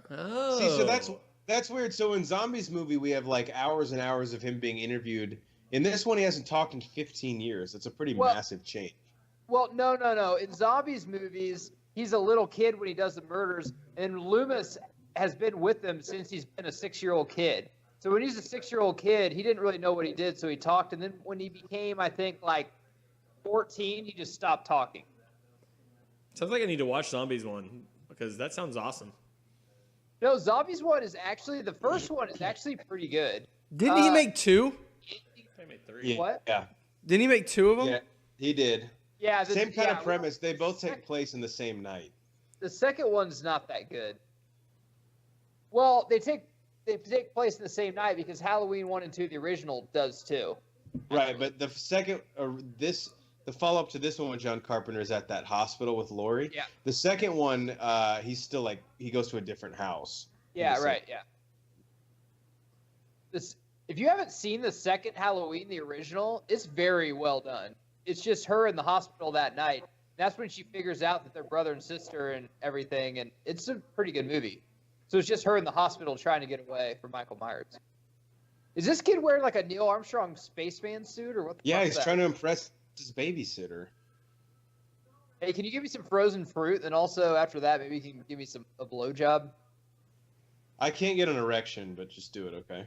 Oh.
See, so that's weird. So in Zombies movie, we have like hours and hours of him being interviewed. In this one, he hasn't talked in 15 years. It's a pretty massive change.
Well, no. In Zombies movies, he's a little kid when he does the murders, and Loomis has been with him since he's been a 6-year-old kid. So when he's a 6-year-old kid, he didn't really know what he did, so he talked. And then when he became, I think, like 14, he just stopped talking.
Sounds like I need to watch Zombies one because that sounds awesome.
No, Zombies one is actually, the first one is actually pretty good.
Didn't he make two?
I made 3.
Yeah.
What?
Yeah.
Didn't he make two of them?
Yeah, he did.
Yeah,
Same kind
yeah,
of premise. They both take place in the same night.
The second one's not that good. Well, they take place in the same night because Halloween 1 and 2, the original, does too.
Right, but the second, the follow-up to this one when John Carpenter is at that hospital with Laurie.
Yeah.
The second one, he's still like, he goes to a different house.
Yeah, right, yeah. If you haven't seen the second Halloween, the original, it's very well done. It's just her in the hospital that night. That's when she figures out that they're brother and sister and everything, and it's a pretty good movie. So it's just her in the hospital trying to get away from Michael Myers. Is this kid wearing like a Neil Armstrong spaceman suit, or what the
Yeah,
fuck
he's
is that?
trying to impress his babysitter.
Hey, can you give me some frozen fruit? And also, after that, maybe you can give me a blowjob.
I can't get an erection, but just do it, okay?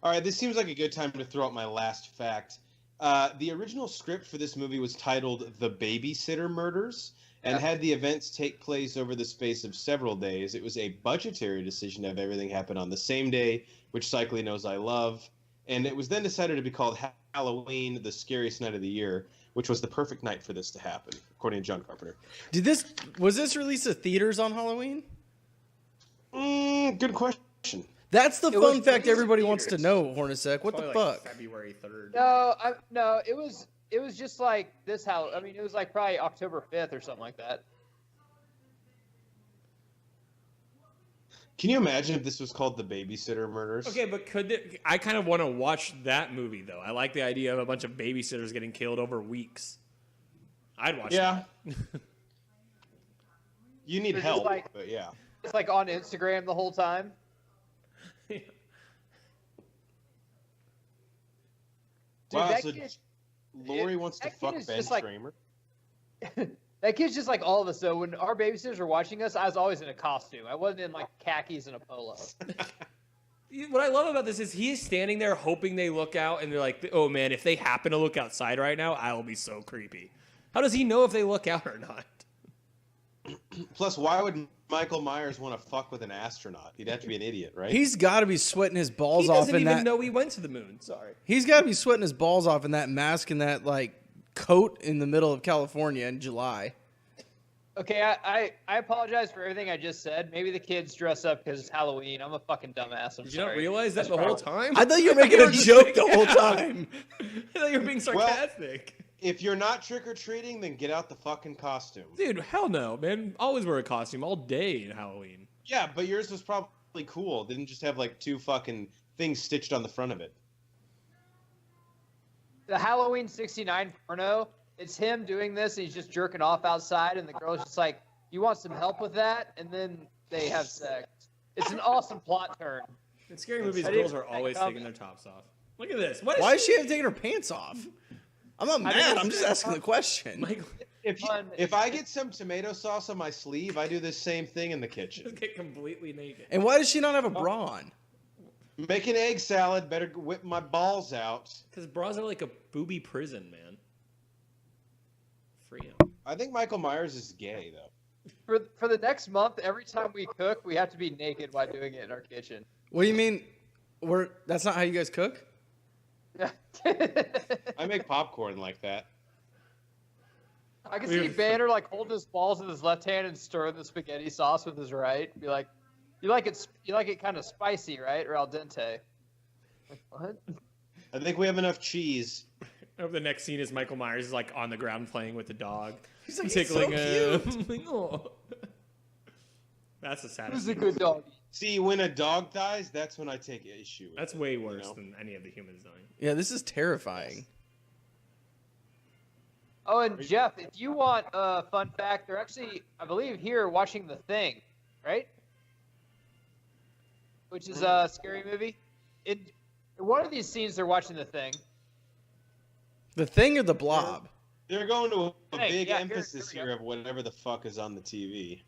All right, this seems like a good time to throw out my last fact. The original script for this movie was titled The Babysitter Murders and had the events take place over the space of several days. It was a budgetary decision to have everything happen on the same day, which Cycly knows I love. And it was then decided to be called Halloween, the scariest night of the year, which was the perfect night for this to happen, according to John Carpenter.
Was this released to theaters on Halloween?
Good question.
That's the
It
fun
was
fact
released
everybody
in
wants to
theaters.
know, Hornacek. What the
Probably
fuck?
like February 3rd.
No, it was just like this. It was like probably October 5th or something like that.
Can you imagine if this was called The Babysitter Murders?
Okay, but I kind of want to watch that movie, though. I like the idea of a bunch of babysitters getting killed over weeks. I'd watch that.
You need
They're just
help,
like-
but yeah.
It's like on Instagram the whole time. Dude,
Wow,
that
so
kid-
Laurie wants to
that kid
fuck
is
Ben
just like-
Stramer?
That kid's just like all of us, though. When our babysitters were watching us, I was always in a costume. I wasn't in, like, khakis and a polo.
What I love about this is he's standing there hoping they look out, and they're like, oh, man, if they happen to look outside right now, I'll be so creepy. How does he know if they look out or not?
Plus, why would Michael Myers want to fuck with an astronaut? He'd have to be an idiot, right?
He's got to be sweating his balls off in that.
He doesn't even know he went to the moon. Sorry.
He's got to be sweating his balls off in that mask and that, like, coat in the middle of California in July.
Okay, I apologize for everything I just said. Maybe the kids dress up because it's Halloween. I'm a fucking dumbass.
Did you not realize that the whole time?
I thought you were making a joke the whole time.
I thought you were being sarcastic.
Well, if you're not trick-or-treating, then get out the fucking costume.
Dude, hell no, man. Always wear a costume all day in Halloween.
Yeah, but yours was probably cool. It didn't just have, like, 2 fucking things stitched on the front of it.
The Halloween 69 porno, it's him doing this, and he's just jerking off outside, and the girl's just like, you want some help with that? And then they have sex. It's an awesome plot turn.
In scary movies, girls are always taking their tops off. Look at this.
Why is she taking her pants off? I'm not mad. I'm just asking the question.
Michael,
If I get some tomato sauce on my sleeve, I do the same thing in the kitchen.
just get completely naked.
And why does she not have a bra on?
Make an egg salad, better whip my balls out.
Because bras are like a booby prison, man. Free him.
I think Michael Myers is gay, though.
For the next month, every time we cook, we have to be naked while doing it in our kitchen.
What do you mean? That's not how you guys cook?
Yeah.
I make popcorn like that.
I can see Banner like holding his balls in his left hand and stirring the spaghetti sauce with his right. Be like, you like it kind of spicy, right, or al dente? Like, what?
I think we have enough cheese.
The next scene is Michael Myers is like on the ground playing with the dog.
He's like,
tickling
so
him. Like, oh. That's the saddest.
Who's a good dog?
See, when a dog dies, that's when I take issue with
That's
it,
way worse than any of the humans dying.
Yeah, this is terrifying.
Oh, and Jeff, if you want a fun fact, they're actually, I believe, here watching The Thing, right? Which is a scary movie. In one of these scenes, they're watching The Thing.
The Thing or the Blob?
They're going to a
Hey,
big
yeah,
emphasis
here we
here of whatever the fuck is on the TV.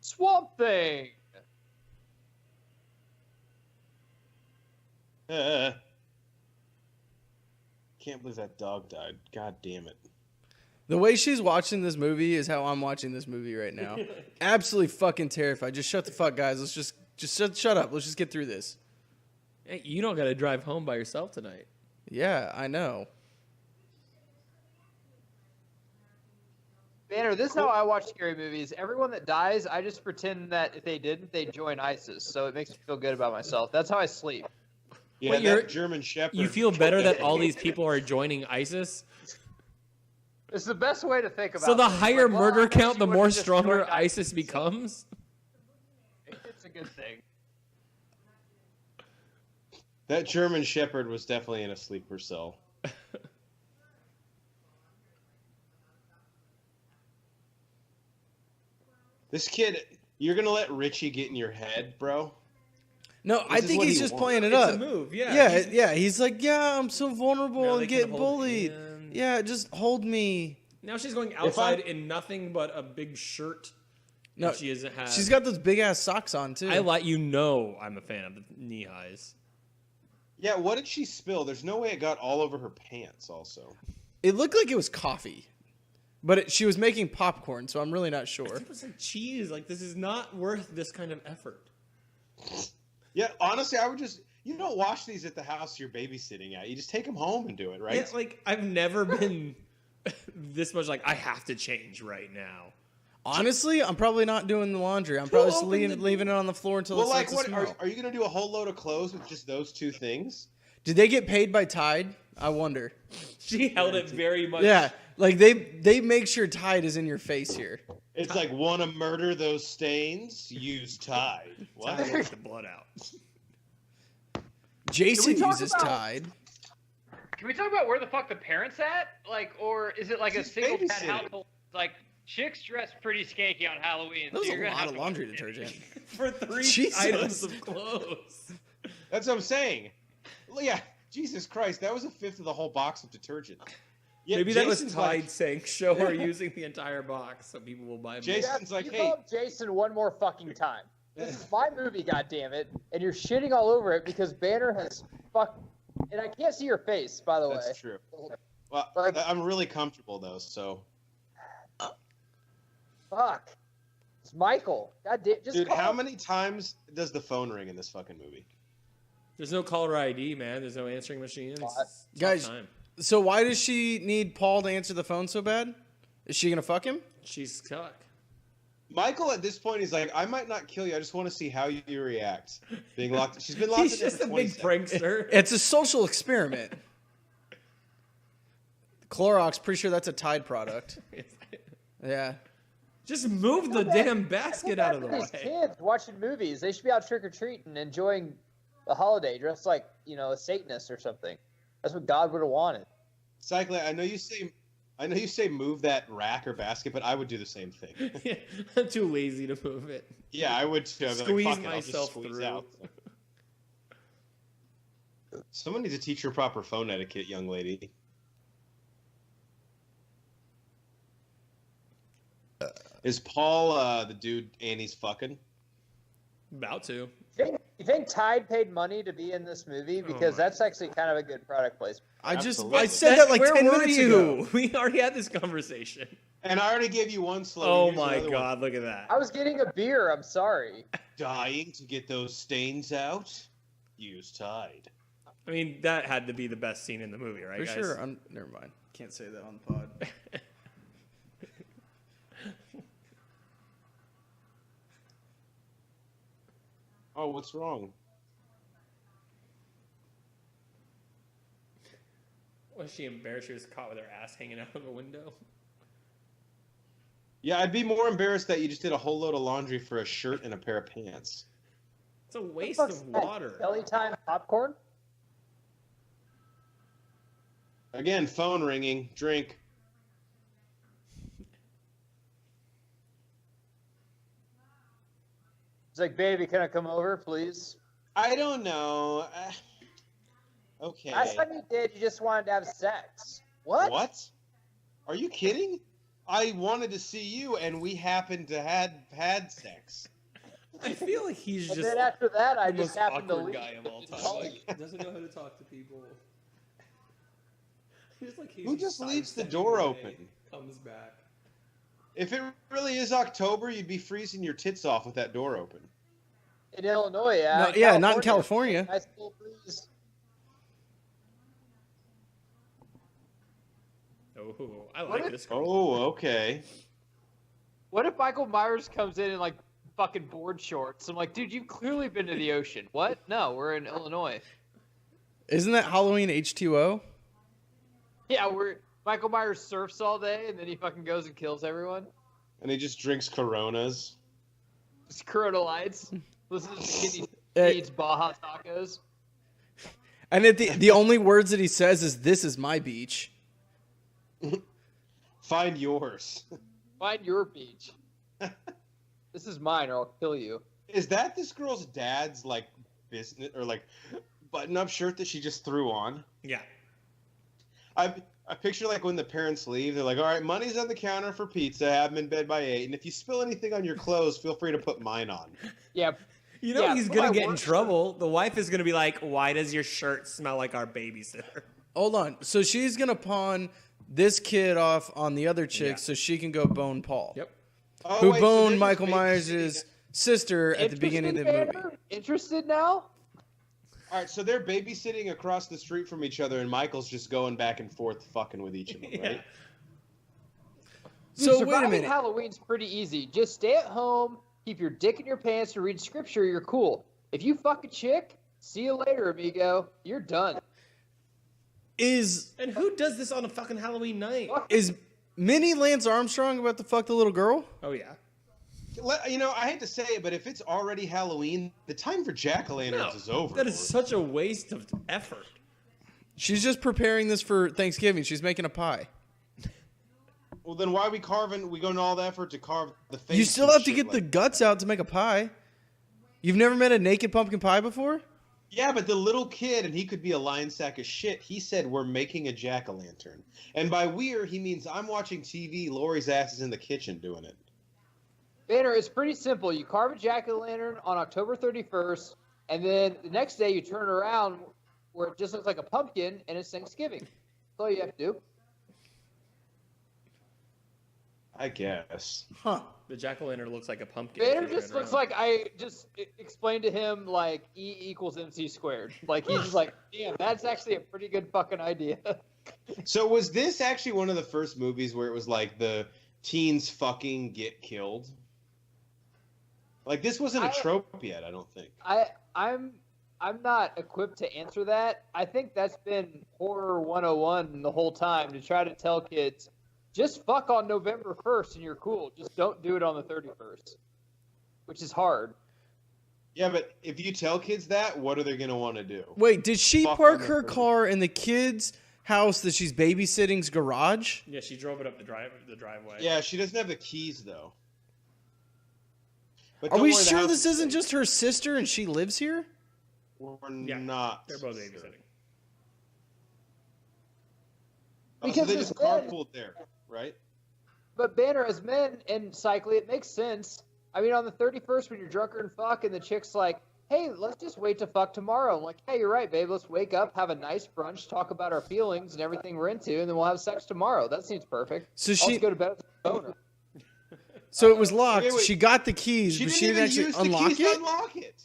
Swamp Thing.
Can't believe that dog died. God damn it.
The way she's watching this movie is how I'm watching this movie right now. Absolutely fucking terrified. Just shut the fuck, guys. Let's just shut up. Let's just get through this.
Hey, you don't got to drive home by yourself tonight.
Yeah, I know.
Banner, this is how I watch scary movies. Everyone that dies, I just pretend that if they didn't, they'd join ISIS. So it makes me feel good about myself. That's how I sleep.
Yeah,
Wait,
that German Shepherd.
You feel better that all these people are joining ISIS?
It's the best way to think about it.
So the higher
Like, well,
murder
I guess
count,
you
the
would've
more
just
stronger
joined
ISIS becomes?
It's a good thing.
That German Shepherd was definitely in a sleeper cell. This kid, you're going to let Richie get in your head, bro?
No, I
is
think
what
he's
he
just
wants.
playing it
It's
up.
a move, yeah.
Yeah, He's like, yeah, I'm so vulnerable
Now
and
they can
get
hold
bullied.
hands.
Yeah, just hold me.
Now she's going outside in nothing but a big shirt.
No,
that she doesn't have.
she's got those big ass socks on too.
I let you know I'm a fan of the knee highs.
Yeah, what did she spill? There's no way it got all over her pants also.
It looked like it was coffee, but she was making popcorn, so I'm really not sure.
It was like cheese. Like, this is not worth this kind of effort.
Yeah, honestly, I would just... You don't wash these at the house you're babysitting at. You just take them home and do it, right?
Yeah, like, I've never been this much like, I have to change right now.
Honestly, I'm probably not doing the laundry. I'm probably just
open the
leaving it on the floor until
Well,
it starts
like,
to
what
smell.
are you going to do a whole load of clothes with just those two things?
Did they get paid by Tide? I wonder.
She held it very much.
Yeah, like they make sure Tide is in your face here.
It's like, want to murder those stains? Use Tide. What?
Time to wash the blood out.
Jason
talk
uses
about-
Tide.
Can we talk about where the fuck the parents at? Like, or is it like a
She's
single cat
babysitting.
household? Like, chicks dress pretty skanky on Halloween.
That was
so
a
you're gonna
lot
have
of
to
laundry
watch it.
detergent.
For 3
Jesus.
items of clothes.
That's what I'm saying. Well, yeah, Jesus Christ, that was a fifth of the whole box of detergent. Yeah,
Maybe that was
Jason's
Tide
like,
saying show her using the entire box so people will buy more.
Jason's like,
you
hey.
call him Jason one more fucking time. This is my movie, goddammit, and you're shitting all over it because Banner has and I can't see your face, by the way.
That's true. Well,
Like-
I'm really comfortable though, so.
Fuck. It's Michael. God damn, just
Dude,
call
how
him.
many times does the phone ring in this fucking movie?
There's no caller ID, man. There's no answering machine. It's tough
Guys,
time.
So why does she need Paul to answer the phone so bad? Is she gonna fuck him?
She's stuck.
Michael at this point is like, I might not kill you. I just want to see how you react. Being locked. She's been locked
He's
in there
just
for
a
20
big
seconds.
prankster.
It's a social experiment. Clorox, pretty sure that's a Tide product. Yeah.
Just move the damn basket out of the
These
way.
kids watching movies, they should be out trick or treating, enjoying the holiday, dressed like a Satanist or something. That's what God would have wanted.
Cycling, I know you say move that rack or basket, but I would do the same thing.
Yeah, I'm too lazy to move it.
Yeah, I would too. I'd be
Squeeze
like, fuck it, I'll just
myself
squeeze
through.
out. Someone needs to teach her proper phone etiquette, young lady. Is Paul the dude Annie's fucking?
About to.
You think Tide paid money to be in this movie? Because
my
that's actually kind of a good product placement.
I
Absolutely.
said that like
Where
10
were
minutes
you?
ago.
We already had this conversation.
And I already gave you one slogan.
Oh
Here's
my
another one.
god, look at that.
I was getting a beer. I'm sorry.
Dying to get those stains out? Use Tide.
I mean, that had to be the best scene in the movie, right,
For
guys?
sure. Never mind. Can't say that on the pod.
Oh, what's wrong?
Was she embarrassed she was caught with her ass hanging out of the window?
Yeah, I'd be more embarrassed that you just did a whole load of laundry for a shirt and a pair of pants.
It's a waste
What the
of
fuck's that?
water.
Belly time popcorn?
Again, phone ringing, drink.
It's like, baby, can I come over, please?
I don't know. Okay.
Last time you did, you just wanted to have sex. What?
Are you kidding? I wanted to see you, and we happened to had sex.
I feel like he's
And
just
then after that, I
the
just
most
happened to
awkward
leave.
guy of all time.
Oh,
Like, doesn't know how to talk to people. Just like
Who just leaves the
sidestepping
door
away,
open?
Comes back.
If it really is October, you'd be freezing your tits off with that door open.
in Illinois, yeah.
No, yeah, not in California.
Nice little breeze.
Oh, I
What
like
if-
this girl.
Oh, okay.
What if Michael Myers comes in like fucking board shorts? I'm like, dude, you've clearly been to the ocean. What? No, we're in Illinois.
Isn't that Halloween H2O?
Yeah, Michael Myers surfs all day and then he fucking goes and kills everyone.
And he just drinks Coronas.
It's Corona Lights. Listens to
Hey.
eats Baja tacos.
And the only words that he says is, "This is my beach."
Find yours.
Find your beach. This is mine or I'll kill you.
Is that this girl's dad's like business or like button-up shirt that she just threw on?
Yeah.
I picture like when the parents leave, they're like, "All right, money's on the counter for pizza. Have them in bed by 8, and if you spill anything on your clothes, feel free to put mine on."
Yeah.
You know
Yeah,
he's
put
gonna
my
get in
work
trouble. The wife is gonna be like, "Why does your shirt smell like our babysitter?"
Hold on. So she's gonna pawn this kid off on the other chick
Yeah.
so she can go bone Paul.
Yep.
Oh,
Who
wait, so
boned
they're
Michael
just
Myers' sister at the beginning of the
Interested,
movie.
Banner? Interested now?
All right, so they're babysitting across the street from each other, and Michael's just going back and forth, fucking with each of them, right?
Dude,
So wait a
surviving
minute.
Halloween's pretty easy. Just stay at home, keep your dick in your pants, and read scripture. You're cool. If you fuck a chick, see you later, amigo. You're done.
Is
And who does this on a fucking Halloween night?
Minnie Lance Armstrong about to fuck the little girl?
Oh yeah.
You know, I hate to say it, but if it's already Halloween, the time for jack-o'-lanterns
No,
is over.
that is such a waste of effort.
She's just preparing this for Thanksgiving. She's making a pie.
Well, then why are we going to all the effort to carve the face?
You still
and
have to
shit
get the
like-
guts out to make a pie. You've never made a naked pumpkin pie before?
Yeah, but the little kid, and he could be a lion sack of shit, he said, we're making a jack-o'-lantern. And by we're, he means I'm watching TV, Laurie's ass is in the kitchen doing it.
Banner, it's pretty simple. You carve a jack-o'-lantern on October 31st, and then the next day you turn it around where it just looks like a pumpkin, and it's Thanksgiving. That's all you have to do.
I guess.
Huh.
The jack-o'-lantern looks like a pumpkin.
Banner just looks like I just explained to him, like, E equals MC squared. Like, he's just like, damn, that's actually a pretty good fucking idea.
So was this actually one of the first movies where it was like the teens fucking get killed? Like, this wasn't a trope yet, I don't think.
I'm not equipped to answer that. I think that's been horror 101 the whole time, to try to tell kids, just fuck on November 1st and you're cool. Just don't do it on the 31st, which is hard.
Yeah, but if you tell kids that, what are they going to want to do?
Wait, did she
Fuck
park
on
her
the
car in the kid's house that she's babysitting's garage?
Yeah, she drove it up the driveway.
Yeah, she doesn't have the keys, though. But
Are
don't
we
worry, the
sure
house
this
is
isn't
safe.
just her sister and she lives here?
We're
Yeah,
not.
they're both
sure.
babysitting.
Oh, so
Because
they
it's
just
men.
carpooled there, right?
But Banner, as men, and cycling, it makes sense. I mean, on the 31st, when you're drunker and fuck, and the chick's like, hey, let's just wait to fuck tomorrow. I'm like, hey, you're right, babe. Let's wake up, have a nice brunch, talk about our feelings and everything we're into, and then we'll have sex tomorrow. That seems perfect.
So
I'll
she,
just go to bed with a boner.
so it was locked.
Wait.
She got the keys,
She
but
didn't
she didn't
even
actually
use the
unlock
keys to
it.
unlock it.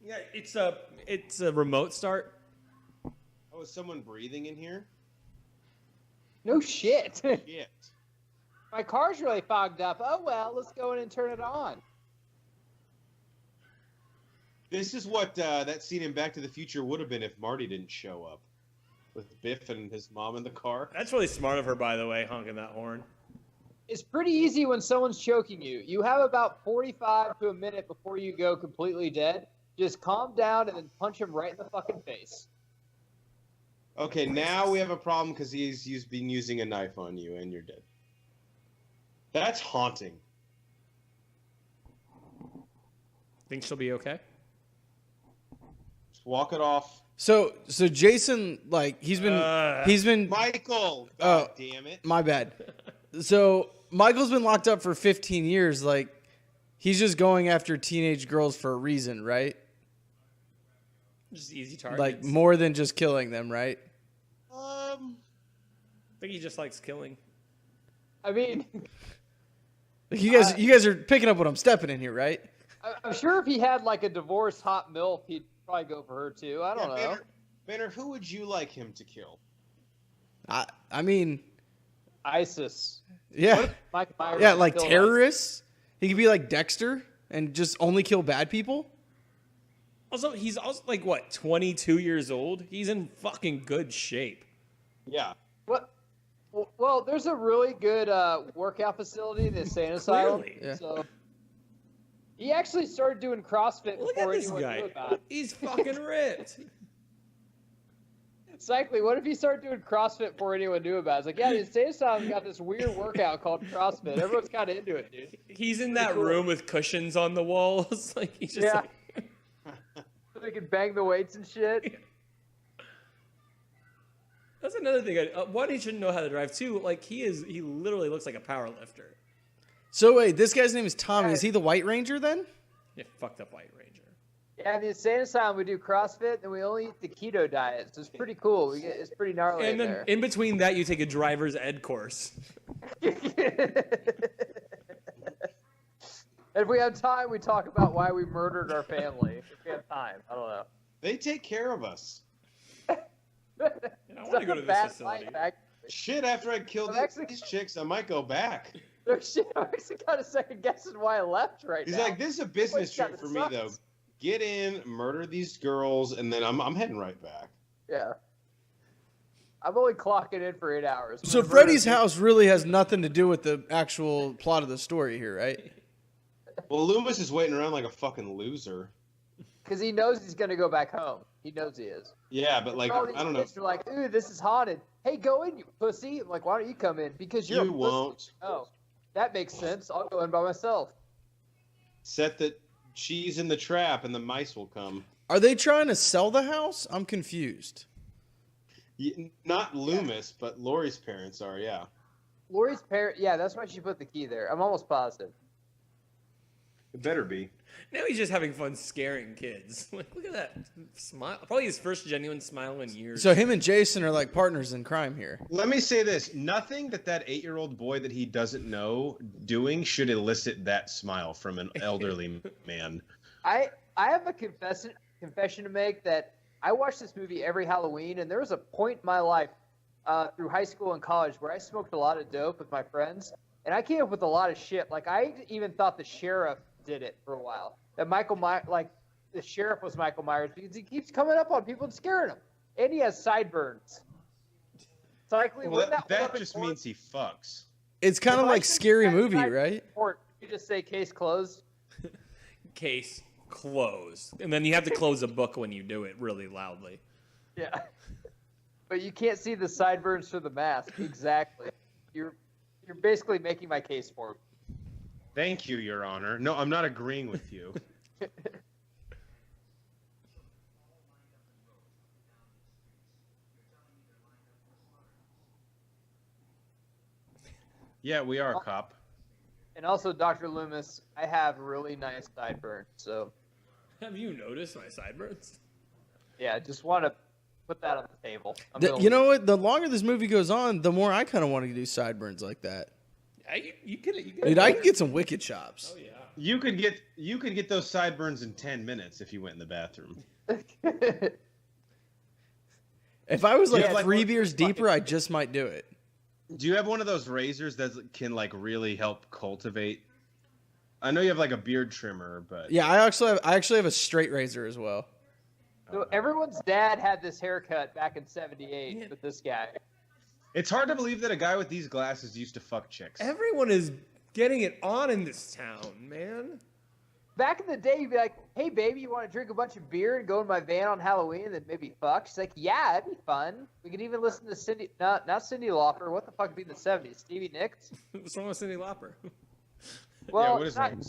Yeah, it's a remote start.
Oh, is someone breathing in here?
No shit.
Shit.
My car's really fogged up. Oh, well, let's go in and turn it on.
This is what that scene in Back to the Future would have been if Marty didn't show up. With Biff and his mom in the car.
That's really smart of her, by the way, honking that horn.
It's pretty easy when someone's choking you. You have about 45 to a minute before you go completely dead. Just calm down and then punch him right in the fucking face.
Okay, now we have a problem because he's been using a knife on you and you're dead. That's haunting.
Think she'll be okay?
Just walk it off.
So Jason, like, he's been
Michael!
Oh.
God damn it.
my bad. So Michael's been locked up for 15 years. Like, he's just going after teenage girls for a reason, right?
Just easy targets.
Like, more than just killing them, right?
I think he just likes killing.
I mean,
Like, you guys are picking up what I'm stepping in here, right?
I'm sure if he had like a divorced hot MILF, he'd probably go for her too. I don't know.
Banner, who would you like him to kill?
I mean,
ISIS.
yeah,
Mike Myers
yeah,
would
like
kill
terrorists. He could be like Dexter and just only kill bad people.
Also, he's also like, what, 22 years old? He's in fucking good shape.
Yeah.
What? Well, there's a really good workout facility in the insane asylum.
Clearly.
Yeah.
So he actually started doing CrossFit
Look at
before
this
anyone
guy.
knew about it.
He's fucking ripped.
Cycling. What if he started doing CrossFit before anyone knew about it? It's like, yeah, the insane asylum got this weird workout called CrossFit. Everyone's kind of into it, dude.
He's in that room with cushions on the walls. Like, he's just
Yeah.
like...
So they can bang the weights and shit.
That's another thing. One, he shouldn't know how to drive. Two, like, he literally looks like a power lifter.
So wait, this guy's name is Tommy. Is he the White Ranger then?
Yeah, fucked up White Ranger.
Yeah, in the insane asylum, we do CrossFit, and we only eat the keto diet. So it's pretty cool. It's pretty gnarly
And then
there.
in between that, you take a driver's ed course.
If we have time, we talk about why we murdered our family. If we have time, I don't know.
They take care of us.
I want to go to this facility.
Shit, after I killed
I'm actually-
these chicks, I might go back.
Shit, I'm actually kind of second guessing why I left right
He's
now.
like, this is a business
Place
trip
kinda
for me, though.
sucks.
Get in, murder these girls, and then I'm heading right back.
Yeah. I'm only clocking in for 8 hours.
So Freddy's house really has nothing to do with the actual plot of the story here, right?
Well, Loomis is waiting around like a fucking loser.
Because he knows he's going to go back home. He knows he is.
Yeah, but like,
All these
I don't know.
kids are like, ooh, this is haunted. Hey, go in, you pussy. I'm like, why don't you come in? Because you're
You
a pussy.
won't.
Oh, that makes sense. I'll go in by myself.
Set the cheese in the trap and the mice will come.
Are they trying to sell the house? I'm confused.
Not Loomis, but Laurie's parents are, yeah.
Laurie's parent, yeah, that's why she put the key there. I'm almost positive.
It better be.
Now he's just having fun scaring kids. Like, look at that smile. Probably his first genuine smile in years.
So him and Jason are like partners in crime here.
Let me say this. Nothing that 8-year-old boy that he doesn't know doing should elicit that smile from an elderly man.
I have a confession to make that I watched this movie every Halloween, and there was a point in my life through high school and college where I smoked a lot of dope with my friends, and I came up with a lot of shit. Like, I even thought the sheriff did it for a while. That the sheriff was Michael Myers because he keeps coming up on people and scaring them. And he has sideburns. Cycling,
Well, that just means he fucks.
It's kind of like Scary Movie, right?
Or you just say case closed.
Case closed. And then you have to close a book when you do it really loudly.
Yeah. But you can't see the sideburns through the mask. Exactly. You're basically making my case for him.
Thank you, Your Honor. No, I'm not agreeing with you. Yeah, we are, cop.
And also, Dr. Loomis, I have really nice sideburns, so...
Have you noticed my sideburns?
Yeah, just want to put that on the table.
You know what? The longer this movie goes on, the more I kind of want to do sideburns like that.
You get it.
Dude, I can get some wicked chops.
Oh, yeah.
You could get those sideburns in 10 minutes if you went in the bathroom.
If I was like
Yeah,
3 beers deeper, I just might do it.
Do you have one of those razors that can like really help cultivate? I know you have like a beard trimmer, but
Yeah, I actually have a straight razor as well.
So everyone's dad had this haircut back in '78 with this guy.
it's hard to believe that a guy with these glasses used to fuck chicks.
Everyone is getting it on in this town, man.
Back in the day, you'd be like, "Hey, baby, you want to drink a bunch of beer and go in my van on Halloween and then maybe fuck?" She's like, "Yeah, that'd be fun. We could even listen to not Cyndi Lauper. What the fuck would be in the '70s? Stevie Nicks?
What's wrong with Cyndi Lauper?
Well,
what is wrong?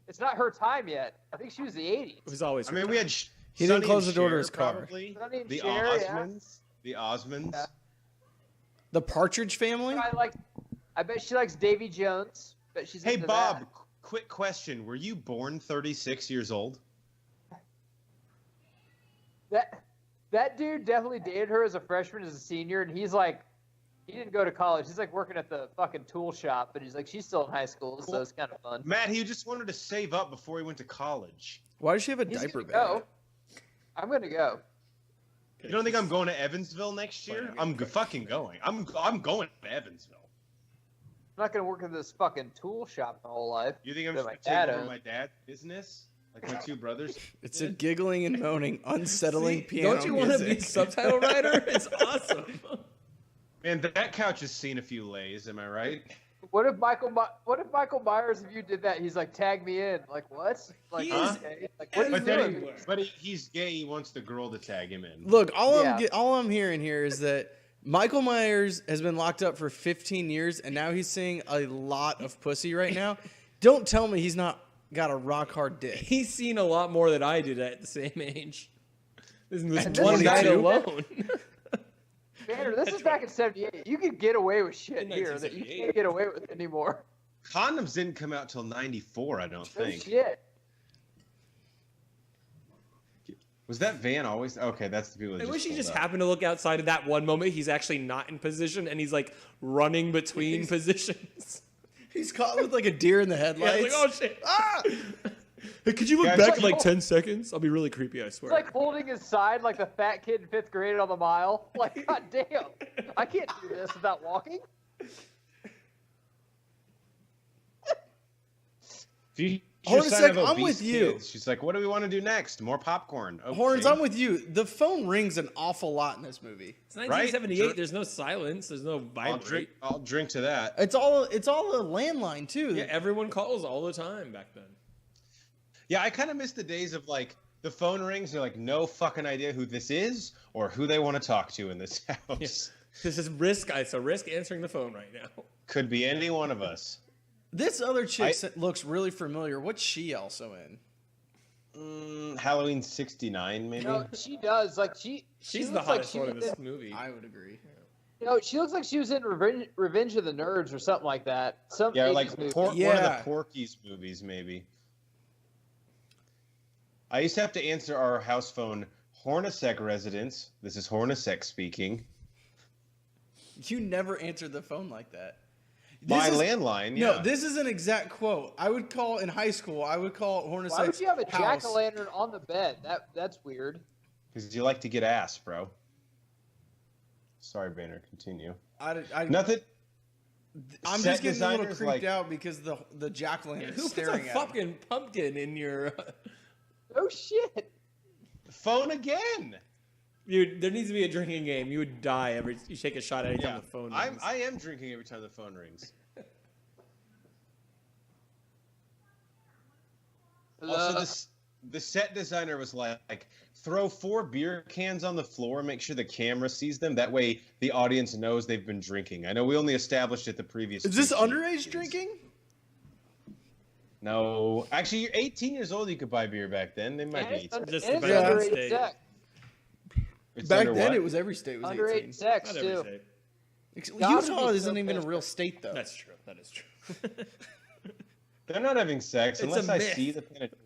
it's not her time yet. I think she was the '80s.
It was always.
I mean, we had
He didn't
Sonny
close
and
the door to
Cher,
his car.
Probably.
Sonny and
The
Cher, yeah.
Osmonds. The Osmonds.
Yeah.
The Partridge Family?
I bet she likes Davy Jones. Bet she's
Hey,
into
Bob,
that.
quick question. Were you born 36 years old?
That dude definitely dated her as a freshman, as a senior, and he's like, he didn't go to college. He's like working at the fucking tool shop, but he's like, she's still in high school, so it's kind of fun.
Matt, he just wanted to save up before he went to college.
Why does she have a
He's
diaper
gonna
bag?
go. I'm gonna go.
You don't think I'm going to Evansville next year? I'm fucking going. I'm going to Evansville.
I'm not gonna work at this fucking tool shop my whole life.
You think I'm
That
just
my
going to take
dad
over
owns.
my dad's business? Like my two brothers?
It's a giggling and moaning, unsettling piano
Don't you want to be
music.
subtitle writer? It's awesome.
Man, that couch has seen a few lays, am I right?
What if Michael Myers, if you did that, he's like, tag me in. Like, what? Like,
He
is
okay. Like, what are you
But then
doing?
he's gay. He wants the girl to tag him in.
Look,
Yeah.
all I'm hearing here is that Michael Myers has been locked up for 15 years, and now he's seeing a lot of pussy right now. Don't tell me he's not got a rock hard dick.
He's seen a lot more than I did at the same age. This
And
one
this
night
guy-
alone.
Tanner, this is back in '78. You could get away with shit
In
here that you
1978.
can't get away with anymore.
Condoms didn't come out till 94, I don't
No
think.
shit.
Was that van always? Okay, that's the people that
I wish he
pulled
just
up.
happened to look outside at that one moment. He's actually not in position, and he's like running between positions.
He's caught with like a deer in the
Yeah,
headlights.
like, oh shit!
Ah!
Hey, could you look
Guys,
back
like-
in like 10 seconds? I'll be really creepy, I
He's
swear.
like holding his side like the fat kid in 5th grade on the mile. Like, god damn. I can't do this without walking.
Future
Hold on a
son
sec,
of
I'm
obese
with you.
kids. She's like, what do we want to do next? More popcorn. Okay.
Horns, I'm with you. The phone rings an awful lot in this movie.
It's 1978.
Right?
There's no silence. There's no vibrate.
I'll drink to that.
It's all a landline too.
Yeah, everyone calls all the time back then.
Yeah, I kind of miss the days of like the phone rings. They're like, no fucking idea who this is or who they want to talk to in this house.
Yes. This is risk. It's a risk answering the phone right now.
Could be any one of us.
This other chick looks really familiar. What's she also in?
Halloween 69, maybe.
No, she does. Like
She's the
looks like
hottest
she
one
was
in this movie.
I would agree.
She looks like she was in Revenge of the Nerds or something like that. Some
Yeah,
80s
like
movie.
one of
Yeah.
the Porky's movies, maybe. I used to have to answer our house phone, Hornacek residence. This is Hornacek speaking.
You never answered the phone like that.
My landline, yeah.
No, this is an exact quote. I would call in high school. I would call Hornacek's
Why would you have a
house.
jack-o'-lantern on the bed? That's weird.
Because you like to get ass, bro. Sorry, Banner, continue. Nothing.
I'm
Set
just getting a little
designers,
creeped
like-
out because the jack-o'-lantern
Who
is
puts a
staring at me.
fucking pumpkin in your...
Oh shit!
Phone again.
Dude, there needs to be a drinking game. You would die every you shake a shot every time
Yeah,
the phone
I
rings.
am drinking every time the phone rings. Also, the set designer was like, throw 4 beer cans on the floor, make sure the camera sees them. That way, the audience knows they've been drinking. I know we only established it the previous.
Is this
2
underage
scenes.
drinking?
No, actually, you're 18 years old. You could buy beer back then. They might be.
Just
and
about
it's
every
underage
state.
sex.
It's
Back
under
then,
what?
it was every state was
Underage
18.
sex
Not every
too.
state.
Gotta
Utah
be
isn't
so
even a
pissed.
real state, though.
That's true. That is true.
They're not having sex
It's
unless
a
I
myth.
see the penetration.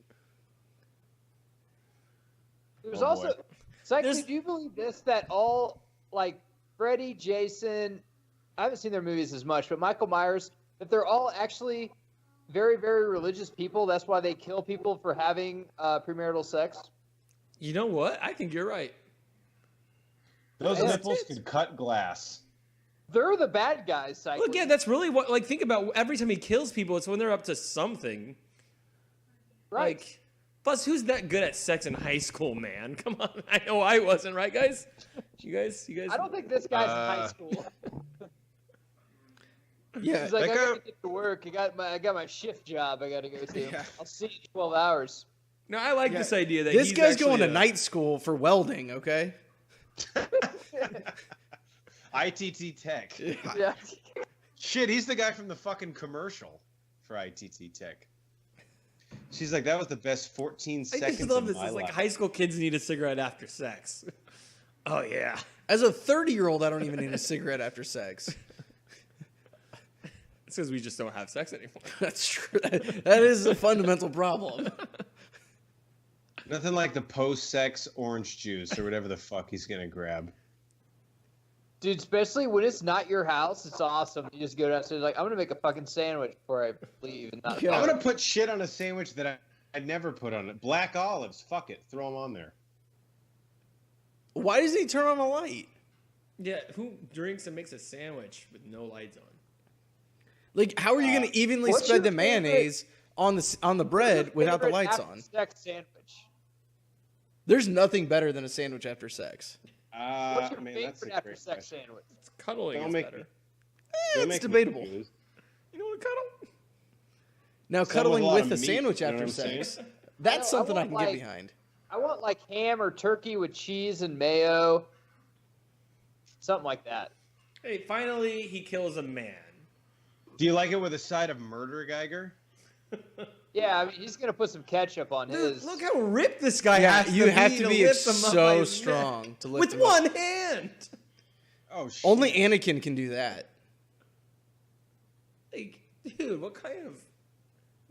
There's
Oh,
also,
boy.
secondly,
There's-
do you believe this? That all like Freddy, Jason, I haven't seen their movies as much, but Michael Myers, that they're all actually very, very religious people. That's why they kill people for having premarital sex.
You know what? I think you're right.
Those
Yeah.
nipples could cut glass.
They're the bad guys. Cycling.
Look, yeah, that's really what. Like, think about every time he kills people, it's when they're up to something.
right.
Like, plus, who's that good at sex in high school, man? Come on, I know I wasn't, right, guys? You guys.
I don't think this guy's in high school.
Yeah,
He's like,
That
I
guy-
gotta get to work. I got my shift job. I gotta go to.
Yeah.
I'll see you in 12 hours.
No, I like this idea that
this
he's
guy's
actually
going to
a-
night school for welding, okay?
ITT Tech.
Yeah.
Shit, he's the guy from the fucking commercial for ITT Tech. She's like, that was the best 14
I
seconds
just love
of
this.
my
It's like
life.
high school kids need a cigarette after sex. Oh yeah.
As a 30-year-old, I don't even need a cigarette after sex.
It's because we just don't have sex anymore.
That's true. That is a fundamental problem.
Nothing like the post-sex orange juice or whatever the fuck he's gonna grab.
Dude, especially when it's not your house, it's awesome. You just go downstairs like, I'm gonna make a fucking sandwich before I leave. And not
Yeah.
I'm gonna put shit on a sandwich that I'd never put on it. Black olives, fuck it, throw them on there.
Why doesn't he turn on a light?
Yeah, who drinks and makes a sandwich with no lights on?
Like, how are you going to evenly
what's
spread the
your favorite-
mayonnaise on the bread without the lights on?
Sex sandwich.
There's nothing better than a sandwich after sex.
What's your
Man, that's
favorite
a
after
great
sex
question.
sandwich?
It's cuddling
Don't
is
make
better.
me-
It's
Don't make me
debatable.
confused.
You know what, cuddle?
Now,
Some
cuddling
with a lot
with
of
a
meat,
sandwich
you know
after
what I'm saying?
sex, that's
I
something I
want,
can get
like-
behind.
I want like ham or turkey with cheese and mayo. Something like that.
Hey, finally he kills a man.
Do you like it with a side of murder, Geiger?
Yeah, I mean, he's gonna put some ketchup on
Dude,
his.
look how ripped this guy
Yeah,
has
you
to
have
be
to be
lift him up by
so
his neck.
strong to lift
with
him up.
one hand.
Oh shit.
Only Anakin can do that.
Like, dude, what kind of?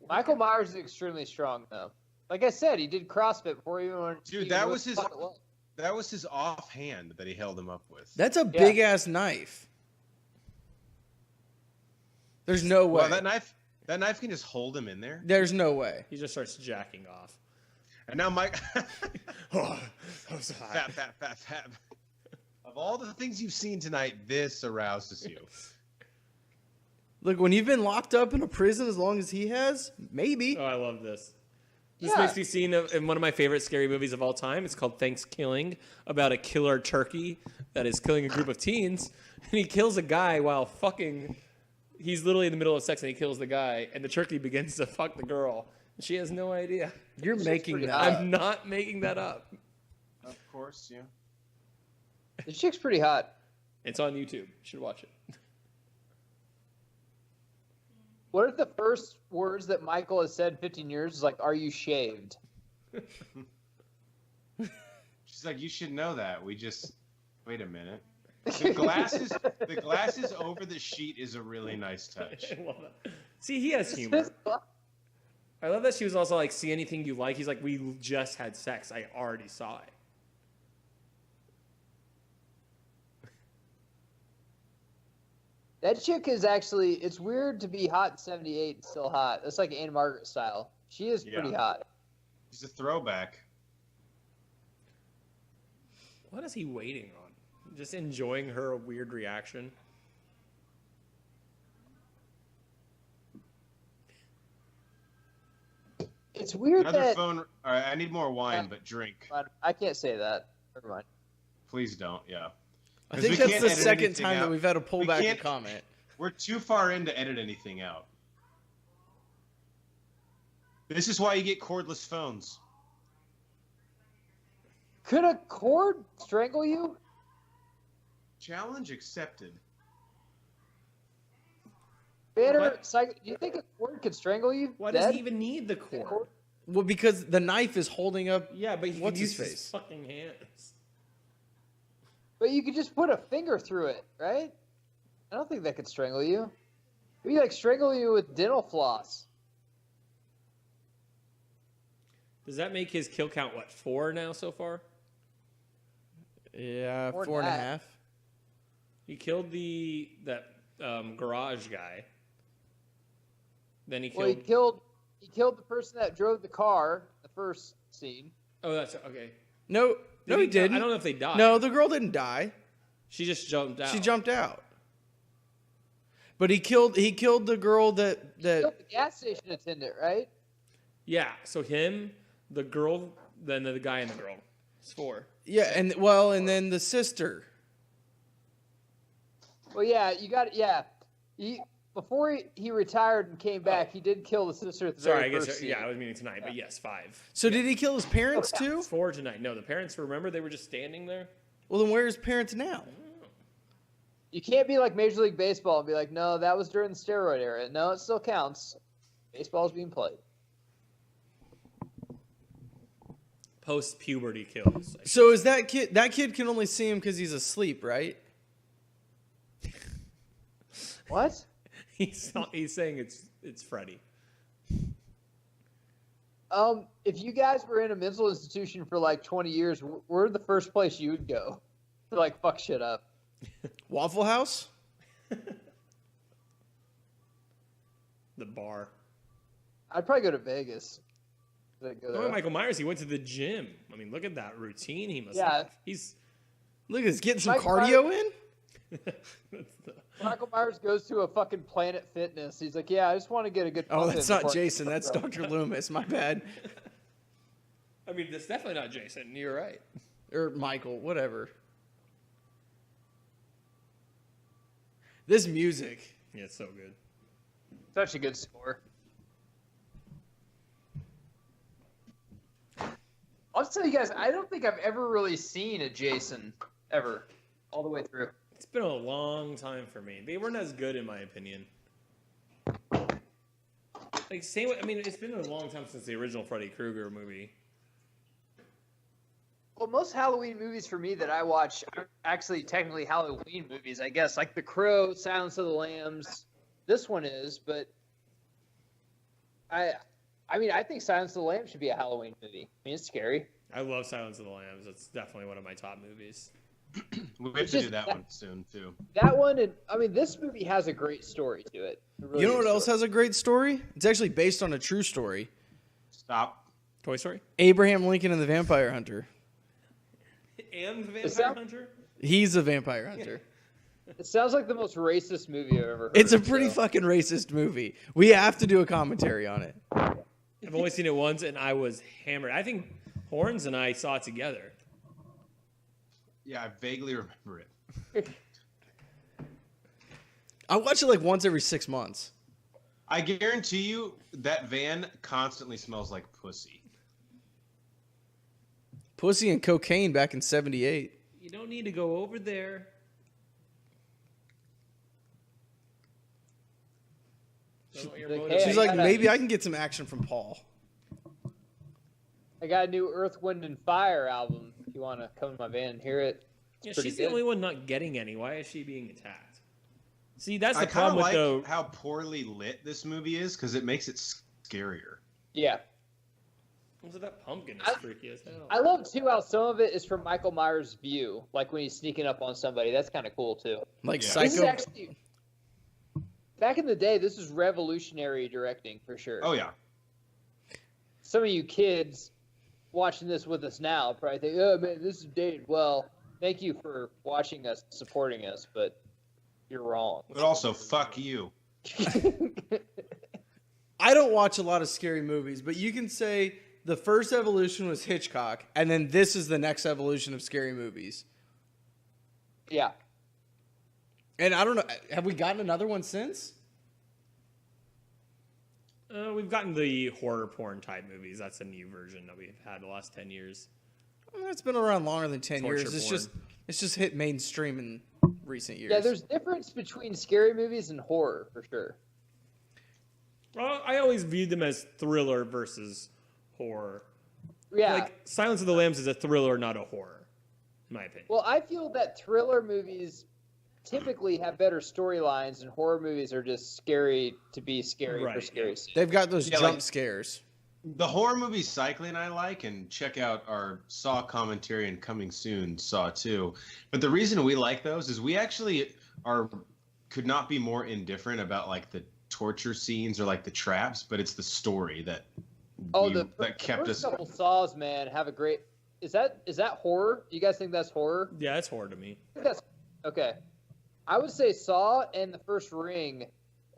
Michael Myers is extremely strong, though. Like I said, he did CrossFit before he even.
Dude,
even
that
knew
was
what
his-
the fuck it was.
That was his offhand that he held him up with.
That's a big ass knife. There's no way.
Well, that knife can just hold him in there.
There's no way.
He just starts jacking off.
And now Mike,
Oh, I'm so hot.
fat. Of all the things you've seen tonight, this arouses you.
Look, when you've been locked up in a prison as long as he has, maybe.
Oh, I love this. This
Yeah.
makes me see in one of my favorite scary movies of all time. It's called Thanksgiving, about a killer turkey that is killing a group of teens. And he kills a guy while fucking. He's literally in the middle of sex and he kills the guy. And the turkey begins to fuck the girl. And she has no idea.
You're making
pretty
that
hot.
up.
I'm not making that up.
Of course, yeah.
The chick's pretty hot.
It's on YouTube. You should watch it.
What if the first words that Michael has said in 15 years is like, "Are you shaved?"
She's like, you should know that. We just wait a minute. The glasses over the sheet is a really nice touch.
I love that. See, he has humor. I love that she was also like, see anything you like? He's like, we just had sex. I already saw it.
That chick is actually, it's weird to be hot in 78 and still hot. That's like Anne Margaret style. She is pretty hot.
She's a throwback.
What is he waiting on? Just enjoying her weird reaction?
It's weird
Another
that...
phone. All right, I need more wine, but drink.
I can't say that. Never mind.
Please don't, yeah.
I think that's the second time that we've had to pull back a comment.
We're too far in to edit anything out. This is why you get cordless phones.
Could a cord strangle you?
Challenge accepted.
Banner, do you think a cord could strangle you?
Why does he even need the cord?
Well, because the knife is holding up.
Yeah, but he
what's
can use
his
his
face?
fucking hands.
But you could just put a finger through it, right? I don't think that could strangle you. It'd be like strangle you with dental floss.
Does that make his kill count, what, 4 now so far?
Yeah,
More
4 and a
than that.
half.
He killed that garage guy. Then he killed...
he killed the person that drove the car, the first scene.
Oh, that's okay.
No, he didn't.
I don't know if they died.
No, the girl didn't die.
She just jumped out.
She jumped out. But he killed the girl that
He killed the gas station attendant, right?
Yeah, so him, the girl, then the guy and the girl. It's 4.
Yeah, and then the sister.
Well, yeah, you got it. Yeah, before he retired and came back, he did kill the sister at the
Sorry, I
very
guess,
first scene.
yeah, I was meaning tonight, but yes, 5.
So did he kill his parents too?
4 tonight. No, the parents, remember, they were just standing there?
Well, then where are his parents now?
You can't be like Major League Baseball and be like, no, that was during the steroid era. No, it still counts. Baseball's being played.
Post-puberty kills.
So is that kid can only see him because he's asleep, right?
What?
He's saying it's Freddy.
If you guys were in a mental institution for like 20 years, where's the first place you would go to like fuck shit up?
Waffle House?
The bar.
I'd probably go to Vegas. I'd go
Look
there.
at Michael Myers. He went to the gym. I mean, look at that routine he must
Yeah.
have. He's...
Look at this, getting some
Michael
cardio in?
Michael Myers goes to a fucking Planet Fitness. He's like, yeah, I just want to get a good.
Oh,
pump
that's
in
not
before I
Jason.
go."
That's Dr. Loomis. My bad.
I mean, that's definitely not Jason. You're right.
Or Michael, whatever. This music.
Yeah, it's so good.
Such a good score. I'll just tell you guys, I don't think I've ever really seen a Jason ever, all the way through.
It's been a long time for me. They weren't as good, in my opinion. Like, same way, I mean, it's been a long time since the original Freddy Krueger movie.
Well, most Halloween movies for me that I watch are actually technically Halloween movies, I guess. Like The Crow, Silence of the Lambs. This one is, but I mean, I think Silence of the Lambs should be a Halloween movie. I mean, it's scary.
I love Silence of the Lambs. It's definitely one of my top movies.
We have to do that one soon too.
That one, and I mean, this movie has a great story to it.
You know what else has a great story? It's actually based on a true story.
Stop.
Toy Story?
Abraham Lincoln and the Vampire Hunter.
And the Vampire Hunter?
He's a vampire hunter.
It sounds like the most racist movie I've ever heard.
It's a pretty fucking racist movie. We have to do a commentary on it.
I've only seen it once, and I was hammered. I think Horns and I saw it together.
Yeah, I vaguely remember it.
I watch it like once every 6 months.
I guarantee you that van constantly smells like pussy.
Pussy and cocaine back in 78.
You don't need to go over there. Don't know what your
Like,
motive
hey,
She's
I
like,
gotta-
maybe I can get some action from Paul.
I got a new Earth, Wind, and Fire album. If you want to come to my van and hear it.
Yeah,
pretty
she's the
good.
only one not getting any. Why is she being attacked? See, that's the
I kind of
problem
like
with
how poorly lit this movie is because it makes it scarier.
Yeah.
So that pumpkin is freaky as hell.
I love, too, how some of it is from Michael Myers' view. Like when he's sneaking up on somebody. That's kind of cool, too.
Like
Yeah.
This is
Psycho.
actually... Back in the day, this was revolutionary directing, for sure.
Oh yeah.
Some of you kids watching this with us now probably think, oh, man, this is dated. Well, thank you for watching us, supporting us, but you're wrong.
But also, fuck you.
I don't watch a lot of scary movies, but you can say the first evolution was Hitchcock, and then this is the next evolution of scary movies.
Yeah.
And I don't know, have we gotten another one since?
We've gotten the horror porn type movies. That's a new version that we've had the last 10 years.
It's been around longer than 10
Torture
years.
porn.
It's just hit mainstream in recent years.
Yeah, there's difference between scary movies and horror, for sure.
Well, I always viewed them as thriller versus horror.
Yeah.
Like, Silence of the Lambs is a thriller, not a horror, in my opinion.
Well, I feel that thriller movies typically have better storylines, and horror movies are just scary to be scary for
Right,
scary
yeah.
sake.
They've got those
Yeah,
jump
like-
scares.
The horror movie Cycling I like, and check out our Saw commentary and coming soon, Saw 2. But the reason we like those is we actually could not be more indifferent about like the torture scenes or like the traps, but it's the story that that kept
first
us.
couple Saws, man, have a great. Is that horror? Do you guys think that's horror?
Yeah, it's horror to me.
I think that's okay. I would say Saw and The First Ring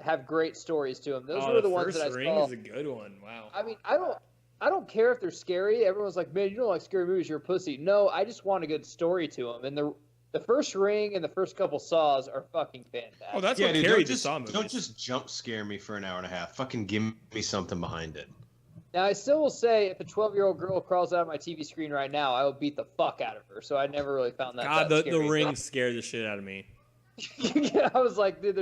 have great stories to them. Those were the ones that I
First Ring
saw.
is a good one. Wow.
I mean, I don't care if they're scary. Everyone's like, man, you don't like scary movies, you're a pussy. No, I just want a good story to them. And the First Ring and the first couple Saws are fucking fantastic.
Oh, that's
Yeah,
what
dude,
carried the Saw movies.
don't just jump scare me for an hour and a half. Fucking give me something behind it.
Now, I still will say, if a 12-year-old girl crawls out of my TV screen right now, I will beat the fuck out of her. So I never really found that.
God,
that
the
scary.
Ring scared the shit out of me.
Yeah, I was like, dude,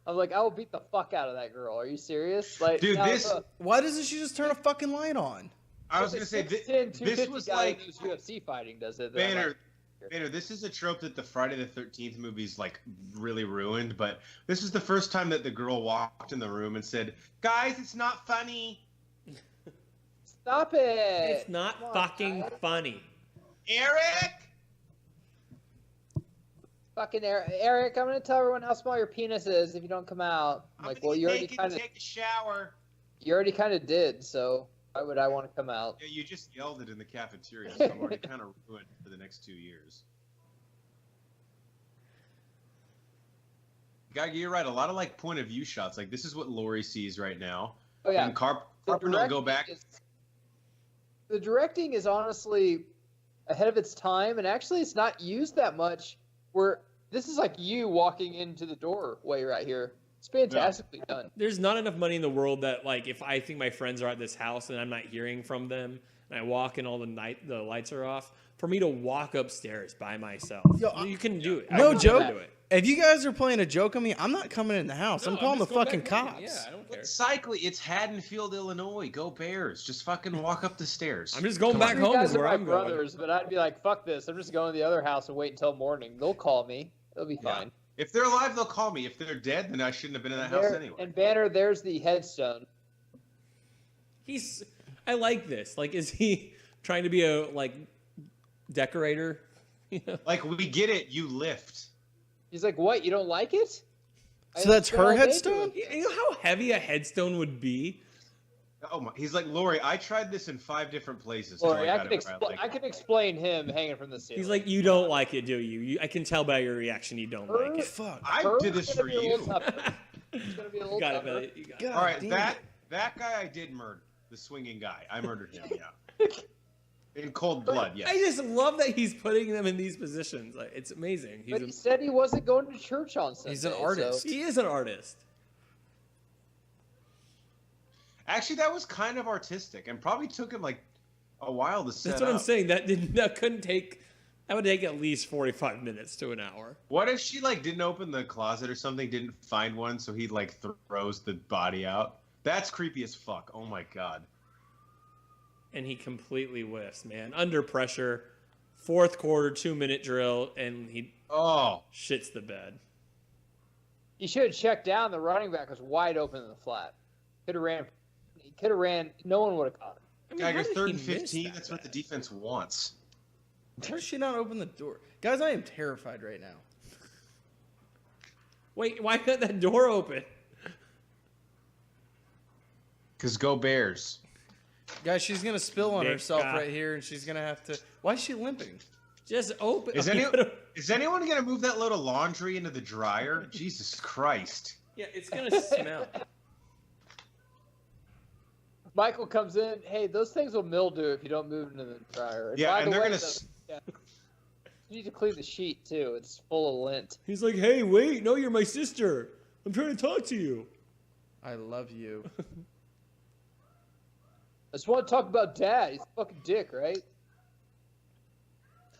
I will beat the fuck out of that girl. Are you serious? Like,
Dude,
now,
this-
Why doesn't she just turn a fucking light on?
I was gonna say this was like
UFC fighting does it.
Banner. This is a trope that the Friday the 13th movies like really ruined, but this is the first time that the girl walked in the room and said, "Guys, it's not funny."
Stop it!
It's not
Come on,
fucking
guys.
funny.
Eric.
Fucking Eric, I'm gonna tell everyone how small your penis is if you don't come out. I'm like, well, you already kind of
take a shower.
did, so why would I want to come out?
Yeah, you just yelled it in the cafeteria, so I'm already kind of ruined for the next 2 years. Geiger, you're right. A lot of like point of view shots. Like this is what Laurie sees right now.
Oh yeah,
And Carpenter will go back.
The directing is honestly ahead of its time, and actually, it's not used that much. Where this is like you walking into the doorway right here. It's fantastically done.
There's not enough money in the world that, like, if I think my friends are at this house and I'm not hearing from them, and I walk and all the lights are off, for me to walk upstairs by myself.
Yo,
You can do it.
No
I can
joke.
do it.
If you guys are playing a joke on me, I'm not coming in the house. I'm
No,
calling the
just going
fucking
back home.
cops.
Yeah, I don't care.
Cycling. It's Haddonfield, Illinois. Go Bears. Just fucking walk up the stairs.
I'm just going
Come
back
on.
You
home
guys
is
are
where
my
I'm going.
brothers, but I'd be like, fuck this. I'm just going to the other house and wait until morning. They'll call me. It'll be
Yeah.
fine.
If they're alive, they'll call me. If they're dead, then I shouldn't have been in that house anyway.
And Banner, there's the headstone.
I like this. Like, is he trying to be a, like, decorator? You know?
Like, we get it. You lift.
He's like, what? You don't like it?
So that's her headstone?
You know how heavy a headstone would be?
Oh my! He's like, Laurie, I tried this in 5 different places.
Sorry,
till
I
got
can,
it where I like
I
it.
can explain him hanging from the ceiling.
He's like, you don't like it, do you? I can tell by your reaction you don't like it.
Fuck.
I
Hers
did this
is
for
gonna be a little
you.
tougher. It's gonna be a little
You got
tougher.
it, buddy. You got it.
God
All right,
damn
that guy I did murder. The swinging guy. I murdered him. Yeah. In cold blood. Yes.
I just love that he's putting them in these positions. Like, it's amazing.
But he said he wasn't going to church on Sunday.
He's an artist.
So.
He is an artist.
Actually, that was kind of artistic, and probably took him like a while to set
That's what
up.
I'm saying. That couldn't take. That would take at least 45 minutes to an hour.
What if she like didn't open the closet or something, didn't find one, so he like throws the body out? That's creepy as fuck. Oh my god.
and he completely whiffs, man. Under pressure, fourth quarter, 2-minute drill, and he shits the bed.
He should have checked down. The running back was wide open in the flat. Could have ran. He could have ran. No one would have caught him.
I mean,
Geiger,
how did
3rd
he
and
miss
15.
that
That's what the
bad?
defense wants.
How does she not open the door? Guys, I am terrified right now.
Wait, why couldn't that door open?
Because go Bears.
Guys, she's going to spill on
Big
herself
guy.
right here, and she's going to have to... Why is she limping?
Just open.
Is anyone going to move that load of laundry into the dryer? Jesus Christ.
Yeah, it's gonna smell.
Michael comes in. Hey, those things will mildew if you don't move them into the dryer.
Yeah,
by
and
the
they're
way,
gonna
you need to clean the sheet too. It's full of lint.
He's like, hey, wait, no, you're my sister. I'm trying to talk to you.
I love you.
I just want to talk about Dad. He's a fucking dick, right?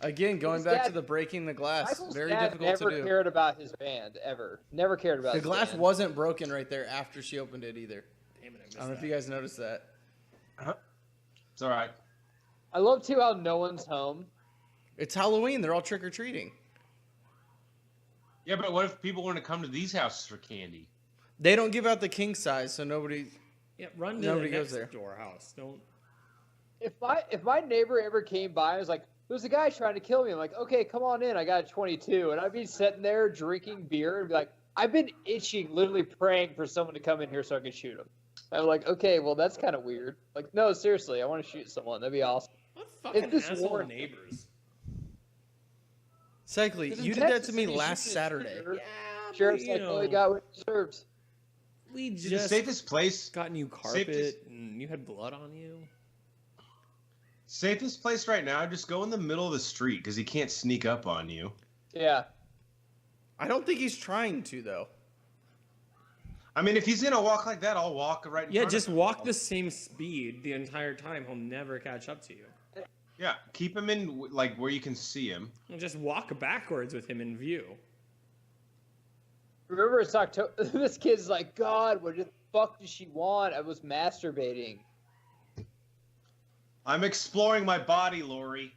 Again, going
His
back
dad-
to the breaking the glass.
Michael's
Very
dad
difficult to
never
do.
cared about his band ever. Never cared about
The
his
glass
band.
wasn't broken right there after she opened it either.
Damn it,
I don't know if you guys noticed that.
It's all right.
I love too how no one's home.
It's Halloween. They're all trick-or-treating.
Yeah, but what if people want to come to these houses for candy?
They don't give out the king size, so nobody...
Yeah, run to
Nobody
the
goes
next
there.
door house. Don't.
If my neighbor ever came by and was like, "There's a guy trying to kill me," I'm like, "Okay, come on in. I got a 22," and I'd be sitting there drinking beer and be like, "I've been itching, literally praying for someone to come in here so I can shoot him." I'm like, "Okay, well that's kind of weird." Like, no, seriously, I want to shoot someone. That'd be awesome.
What fucking
this
asshole
war-
neighbors?
Cycly,
This is
you did that
Texas,
to me
and you
last
shoot
Saturday.
shooter.
Yeah,
Sheriff's
but,
like,
you
"Oh, he
know,
got what he deserves."
we
The
just
safest place,
got new carpet and you had blood on you.
safest place right now, just go in the middle of the street because he can't sneak up on you.
Yeah.
I don't think he's trying to, though.
I mean, if he's gonna walk like that, I'll walk right in
Yeah,
front
just
of him.
walk the same speed the entire time. He'll never catch up to you.
Yeah, keep him in like where you can see him.
And just walk backwards with him in view.
Remember, it's October. This kid's like, "God, what the fuck does she want?" I was masturbating.
I'm exploring my body, Laurie.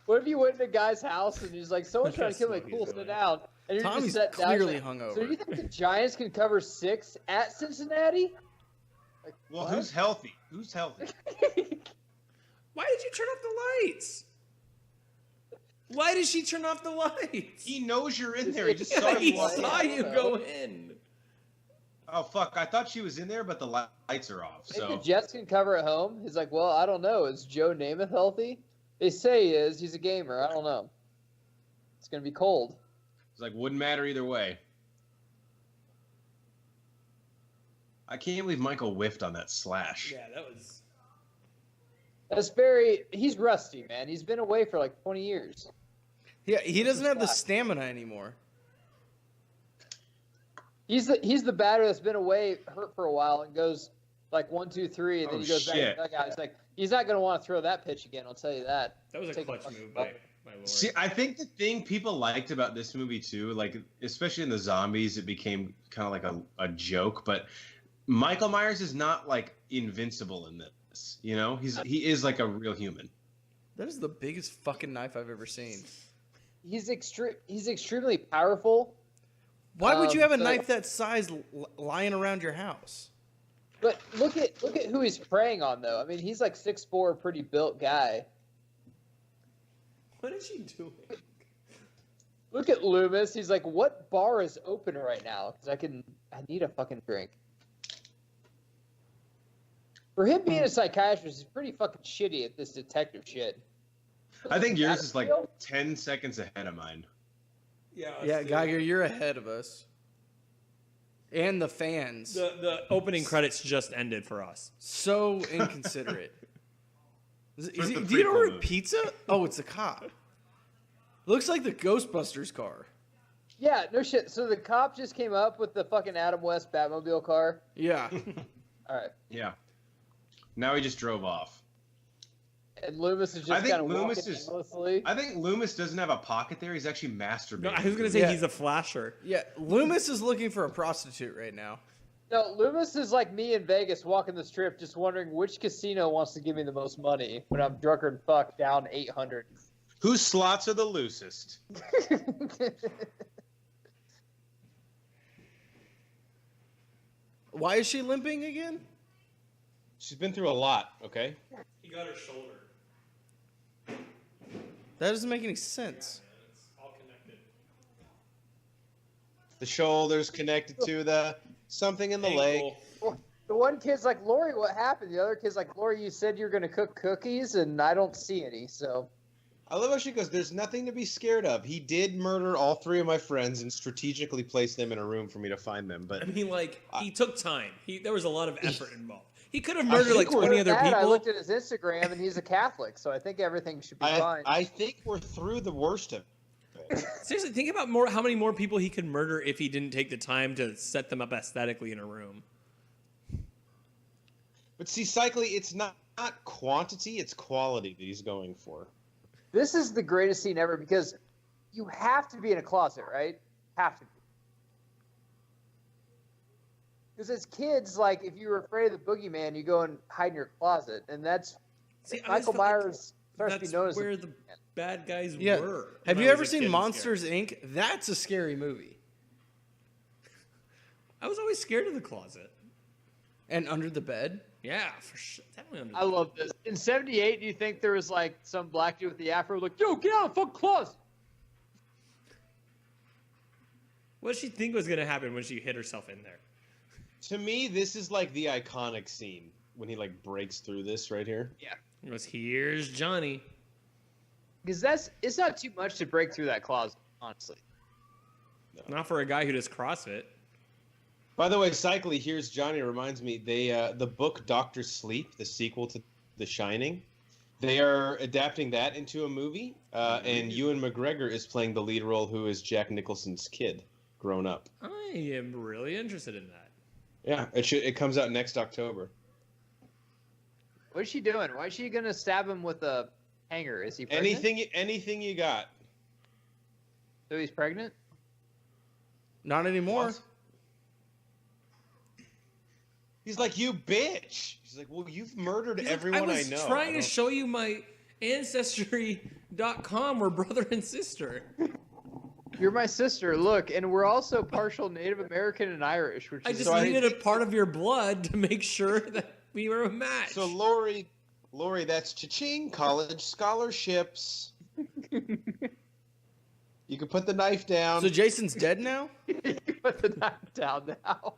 What if you went to a guy's house and he's like, "Someone's trying to
That's
kill me"?
what he's
Cool,
doing.
sit down. And you're
Tommy's
just sitting down,
clearly
like,
hungover.
So you think the Giants can cover 6 at Cincinnati? Like,
Well,
what?
who's healthy? Who's healthy?
Why did you turn off the lights? Why did she turn off the lights?
He knows you're in there. He just saw
Yeah, he
you walk in.
saw you go in.
Oh fuck! I thought she was in there, but the lights are off.
Think
So
the Jets can cover at home? He's like, "Well, I don't know. Is Joe Namath healthy? They say he is. He's a gamer. I don't know. It's gonna be cold."
it's like wouldn't matter either way. I can't believe Michael whiffed on that slash.
Yeah, that was.
That's very. He's rusty, man. He's been away for like 20 years.
Yeah, he doesn't have the stamina anymore.
He's the batter that's been away, hurt for a while, and goes like 1, 2, 3, and then
Oh,
he goes back to
shit.
the dugout. It's like he's not gonna want to throw that pitch again. I'll tell you that.
That was a
Take
clutch
the
move
fucking
by Laurie.
See, I think the thing people liked about this movie too, like especially in the zombies, it became kind of like a joke. But Michael Myers is not like invincible in this. You know, he is like a real human.
That is the biggest fucking knife I've ever seen.
He's extremely powerful.
Why would you have a
so-
knife that size lying around your house?
But look at who he's preying on, though. I mean, he's like 6'4", pretty built guy.
What is she doing?
Look at Loomis. He's like, "What bar is open right now? Because I need a fucking drink." For him being a psychiatrist, he's pretty fucking shitty at this detective shit.
I think yours is like
Haddonfield?
10 seconds ahead of mine.
Yeah, Geiger, you're ahead of us. And the fans.
The opening credits just ended for us.
So inconsiderate.
the
Did you
prequel
order
movie.
pizza? Oh, it's a cop. Looks like the Ghostbusters car.
Yeah, no shit. So the cop just came up with the fucking Adam West Batmobile car.
Yeah.
All right,
Yeah. Now he just drove off.
and Loomis is
I
just
think
kind of
Loomis
walking
is-
aimlessly.
I think Loomis doesn't have a pocket there. He's actually masturbating.
No, I was gonna say
Yeah.
he's a flasher.
Yeah. Loomis is looking for a prostitute right now.
No, Loomis is like me in Vegas walking the strip, just wondering which casino wants to give me the most money when I'm drunker and fuck down 800.
Whose slots are the loosest?
Why is she limping again?
She's been through a lot, okay?
He got her shoulder.
That doesn't make any sense.
It's all connected.
The shoulder's connected to the something in the leg.
The one kid's like, Laurie, what happened? The other kid's like, Laurie, you said you were going to cook cookies, and I don't see any, so...
I love how she goes, there's nothing to be scared of. He did murder all 3 of my friends and strategically placed them in a room for me to find them. But
I mean, like, he took time. There was a lot of effort involved. He could have murdered like 20 other people.
I looked at his Instagram, and he's a Catholic, so I think everything should be fine.
I think we're through the worst of it.
Seriously, think about how many more people he could murder if he didn't take the time to set them up aesthetically in a room.
But see, cycling, it's not quantity, it's quality that he's going for.
This is the greatest scene ever because you have to be in a closet, right? Have to be. Because as kids, like, if you were afraid of the boogeyman, you go and hide in your closet. And that's... Michael Myers starts to be noticed.
That's where the bad guys
Yeah.
were.
Have you ever seen Monsters, Inc.? That's a scary movie.
I was always scared of the closet.
And Under the Bed?
Yeah, for sure. Definitely under the
I love this. In 78, do you think there was, like, some black dude with the afro like, yo, get out of the fucking closet?
What did she think was going to happen when she hid herself in there?
To me, this is like the iconic scene when he like breaks through this right here.
Yeah.
It was, here's Johnny.
Because it's not too much to break through that closet, honestly.
No.
Not for a guy who does CrossFit.
By the way, Cycly, here's Johnny reminds me, the book Doctor Sleep, the sequel to The Shining, they are adapting that into a movie, and Ewan McGregor is playing the lead role, who is Jack Nicholson's kid, grown up.
I am really interested in that.
Yeah, it comes out next October.
What is she doing? Why is she going to stab him with a hanger? Is he pregnant?
Anything you got.
So he's pregnant?
Not anymore.
What? He's like, you bitch. She's like, well, you've murdered everyone I know.
I was trying to show you my Ancestry.com. We're brother and sister.
You're my sister. Look, and we're also partial Native American and Irish. Which
I
is
just needed a part of your blood to make sure that we were a match.
So Laurie, that's cha-ching, college scholarships. You can put the knife down.
So Jason's dead now?
Put the knife down now.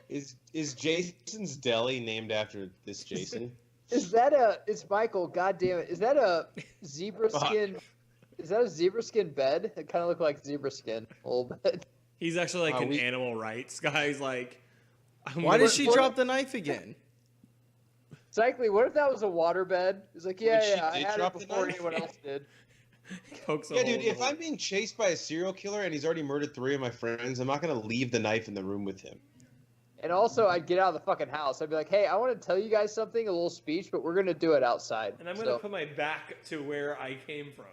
Is Jason's Deli named after this Jason?
It's Michael, god damn it. Is that a zebra skin? Is that a zebra skin bed? It kind of looked like zebra skin, old bed.
He's actually like animal rights guy. He's like,
why did she drop the knife again?
Exactly. What if that was a water bed? It's like, yeah, I had it before anyone else did.
Yeah, dude, if I'm being chased by a serial killer and he's already murdered 3 of my friends, I'm not going to leave the knife in the room with him.
And also, I'd get out of the fucking house. I'd be like, hey, I want to tell you guys something, a little speech, but we're going to do it outside.
And I'm going to put my back to where I came from.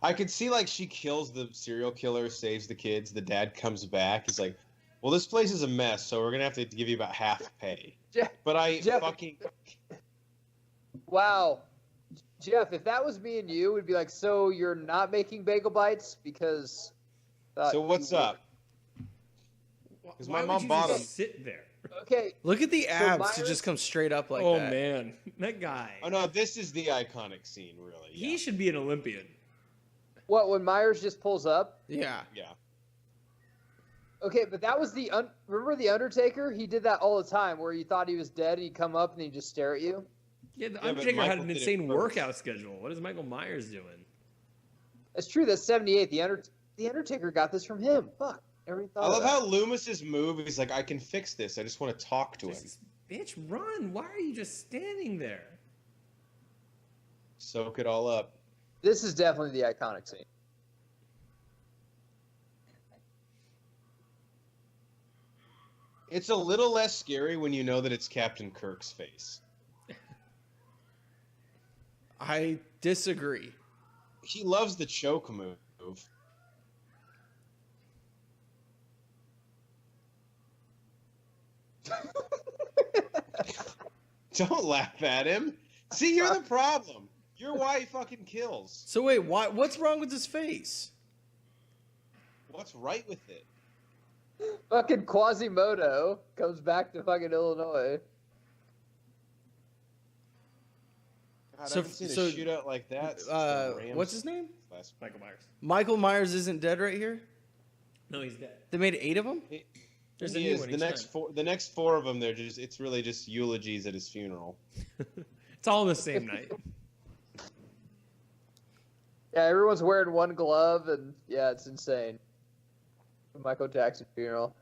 I could see, like, she kills the serial killer, saves the kids, the dad comes back. He's like, well, this place is a mess, so we're going to have to give you about half pay. But
Jeff,
fucking...
Wow. Jeff, if that was me and you, we'd be like, so you're not making bagel bites? Because...
So what's up? Because my mom bought them.
Sit there.
Okay.
Look at the abs to just come straight up like that.
Oh, man. That guy.
Oh, no, this is the iconic scene, really. Yeah.
He should be an Olympian.
What, when Myers just pulls up?
Yeah.
Yeah.
Okay, but that was remember The Undertaker? He did that all the time, where you thought he was dead, and he'd come up and he'd just stare at you.
Yeah, the Undertaker had an insane workout schedule. What is Michael Myers doing?
That's true. That's 78. The Undertaker got this from him. Fuck.
I love how Loomis's move is like, I can fix this. I just want to talk to him.
Bitch, run. Why are you just standing there?
Soak it all up.
This is definitely the iconic scene.
It's a little less scary when you know that it's Captain Kirk's face.
I disagree.
He loves the choke move. Don't laugh at him. See, you're the problem. You're why he fucking kills.
So wait, why? What's wrong with his face?
What's right with it?
Fucking Quasimodo comes back to fucking Illinois.
God,
So-
I haven't seen
so,
a shootout like that. Since the Rams
What's his name?
last-
Michael Myers.
Michael Myers isn't dead right here.
No, he's dead.
They made 8 of them.
There's a
He
new
is.
one
The
each
next
time.
four. The next 4 of them. It's really just eulogies at his funeral.
It's all on the same night.
Yeah, everyone's wearing one glove, and yeah, it's insane. Michael Jackson funeral.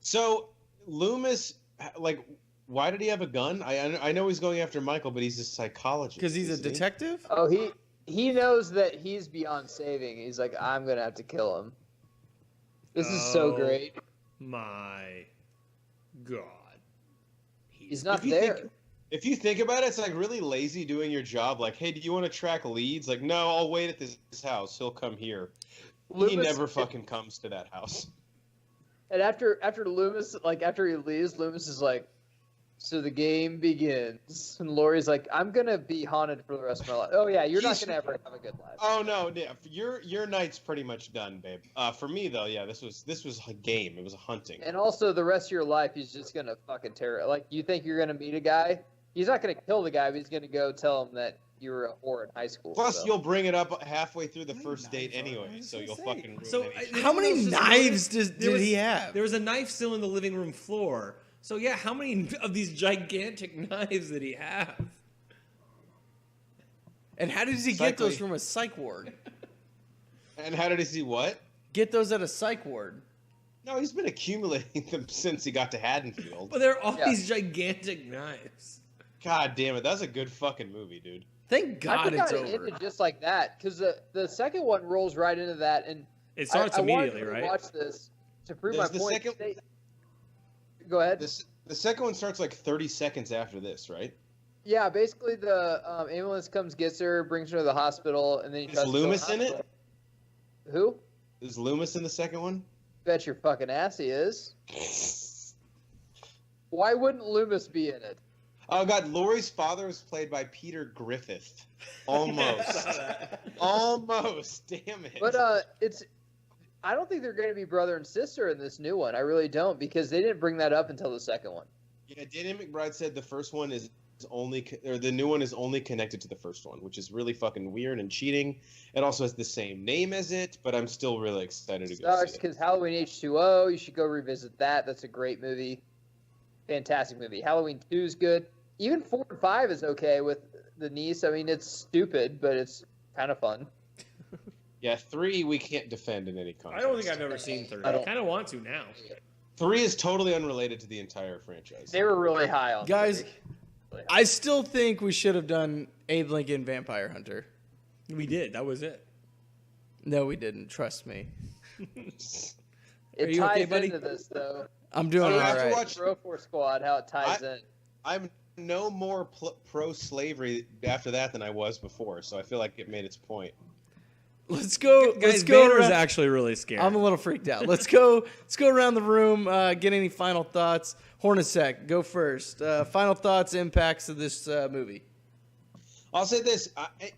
So Loomis, like, why did he have a gun? I know he's going after Michael, but he's a psychologist.
Because he's a
isn't he?
detective.
Oh, he knows that he's beyond saving. He's like, I'm gonna have to kill him. This is so
Oh.
great.
My God.
He's not
If you
there.
If you think about it, it's like really lazy doing your job. Like, hey, do you want to track leads? Like, no, I'll wait at this house. He'll come here. He
Loomis-
never fucking comes to that house.
And after Loomis, like after he leaves, Loomis is like, so the game begins. And Laurie's like, I'm gonna be haunted for the rest of my life. Oh yeah, you're not gonna ever have a good life.
Oh no, yeah, your night's pretty much done, babe. For me though, yeah, this was a game. It was a hunting.
And also the rest of your life, he's just gonna fucking terror. Like you think you're gonna meet a guy, he's not gonna kill the guy, but he's gonna go tell him that you were a whore in high school.
Plus,
so.
you'll bring it up halfway through the
How
first
many
date
knives are there? I
anyway,
was
so
gonna
you'll
say.
fucking ruin
So,
anything.
How many
Just
knives
noticed
did he have?
There was a knife still in the living room floor. So yeah, how many of these gigantic knives did he have?
And how does he get those from a psych ward?
And how did he see what?
Get those at a psych ward.
No, he's been accumulating them since he got to Haddonfield.
But there are all
Yeah.
these gigantic knives.
God damn it, that's a good fucking movie, dude.
Thank
I
God
forgot
it's
it
over.
ended just like that because the second one rolls right into that, and
It starts
I
immediately,
wanted to
right?
Watch this to prove
There's
my
the
point.
second-
Go ahead.
The second one starts like 30 seconds after this, right?
Yeah, basically the ambulance comes, gets her, brings her to the hospital, and then he
Is
tries to kill the
Loomis in it?
hospital. Who?
Is Loomis in the second one?
Bet your fucking ass he is. Why wouldn't Loomis be in it?
Oh god, Laurie's father was played by Peter Griffith. Almost. Almost. Damn it.
But it's. I don't think they're going to be brother and sister in this new one. I really don't because they didn't bring that up until the second one.
Yeah, Danny McBride said the first one is only, or the new one is only connected to the first one, which is really fucking weird and cheating. It also has the same name as it, but I'm still really excited to go
Sucks
see it.
because Halloween H2O. You should go revisit that. That's a great movie. Fantastic movie. Halloween 2 is good. Even 4 and 5 is okay with the niece. I mean, it's stupid, but it's kind of fun.
Yeah, 3 we can't defend in any
I
context.
don't think I've ever seen 3.
I
I
don't-
kind of want to now.
3 is totally unrelated to the entire franchise.
They were really high on
Guys,
three. Really high.
I still think we should have done Abe Lincoln Vampire Hunter.
We did. That was it.
No, we didn't. Trust me.
It
Are you
ties
okay, buddy?
into this, though.
I'm doing
I
all
have to
right.
watch-
Brofor Squad, how it ties in.
I'm no more pro-slavery after that than I was before, so I feel like it made its point.
Let's go.
Guys,
Let's go
Banner is
around.
actually really scary.
I'm a little freaked out. Let's go. Let's go around the room. Get any final thoughts? Hornacek, go first. Final thoughts, impacts of this movie.
I'll say this,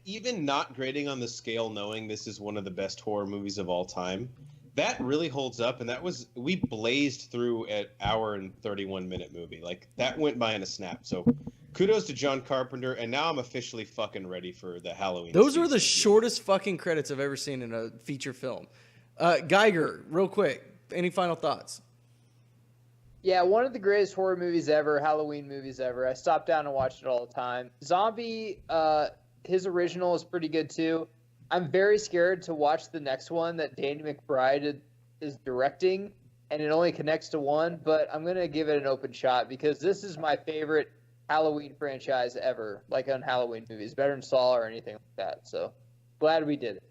even not grading on the scale, knowing this is one of the best horror movies of all time, that really holds up, and we blazed through an hour and 31-minute movie. Like, that went by in a snap, so kudos to John Carpenter, and now I'm officially fucking ready for the Halloween
Those were the
season.
shortest fucking credits I've ever seen in a feature film. Geiger, real quick. Any final thoughts?
Yeah, one of the greatest horror movies ever, Halloween movies ever. I stopped down and watched it all the time. Zombie, his original is pretty good too. I'm very scared to watch the next one that Danny McBride is directing, and it only connects to one, but I'm going to give it an open shot because this is my favorite Halloween franchise ever, like on Halloween movies, better than Saw or anything like that. So glad we did it.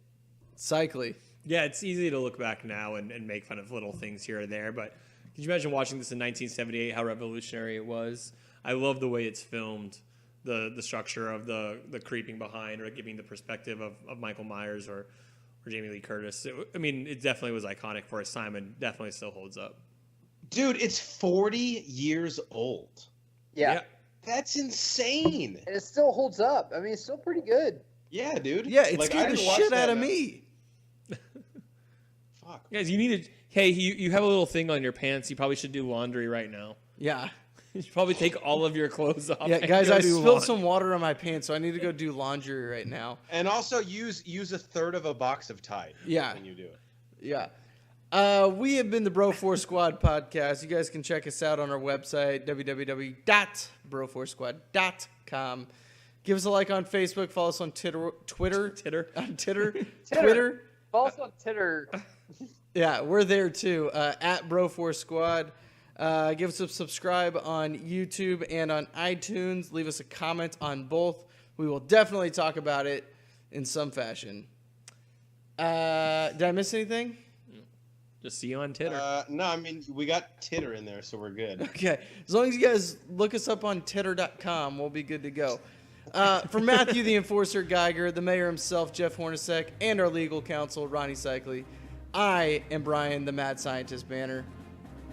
Cycly.
Yeah, it's easy to look back now and make fun of little things here or there, but can you imagine watching this in 1978, how revolutionary it was? I love the way it's filmed, the structure of the creeping behind or giving the perspective of Michael Myers or Jamie Lee Curtis. It definitely was iconic for its time and definitely still holds up.
Dude, it's 40 years old.
Yeah.
That's insane.
And it still holds up. I mean, it's still pretty good.
Yeah, dude.
Yeah, it
Like,
scared
I
the
didn't watch
shit
that
out of
now.
me.
Fuck.
Guys, you need to. Hey, you have a little thing on your pants. You probably should do laundry right now.
Yeah.
You should probably take all of your clothes off.
Yeah,
and
guys,
go
I
do
spilled
laundry.
some water on my pants, so I need to go do laundry right now.
And also use a third of a box of Tide
Yeah.
when you do it.
Yeah. We have been the Bro Force Squad podcast. You guys can check us out on our website, www.brofoursquad.com. Give us a like on Facebook. Follow us on Twitter. On Twitter.
Follow us on Titter.
Yeah, we're there too. At Bro Force Squad. Give us a subscribe on YouTube and on iTunes. Leave us a comment on both. We will definitely talk about it in some fashion. Did I miss anything?
Just see you on Titter.
No, I mean, we got Titter in there, so we're good.
Okay. As long as you guys look us up on titter.com, we'll be good to go. For Matthew the Enforcer Geiger, the mayor himself, Jeff Hornacek, and our legal counsel, Ronnie Cycli, I am Brian the Mad Scientist Banner.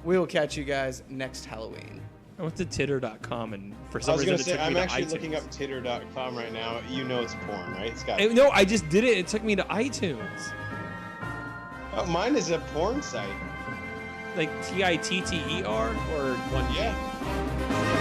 We will catch you guys next Halloween.
I went to titter.com and for
I
some
was
reason
going to
it
say,
took me
I'm
to
actually
iTunes.
looking up titter.com right now. You know it's porn, right? It's got
No, I just did it. It took me to iTunes.
Oh, mine is a porn site.
Like Titter or one.
Yeah.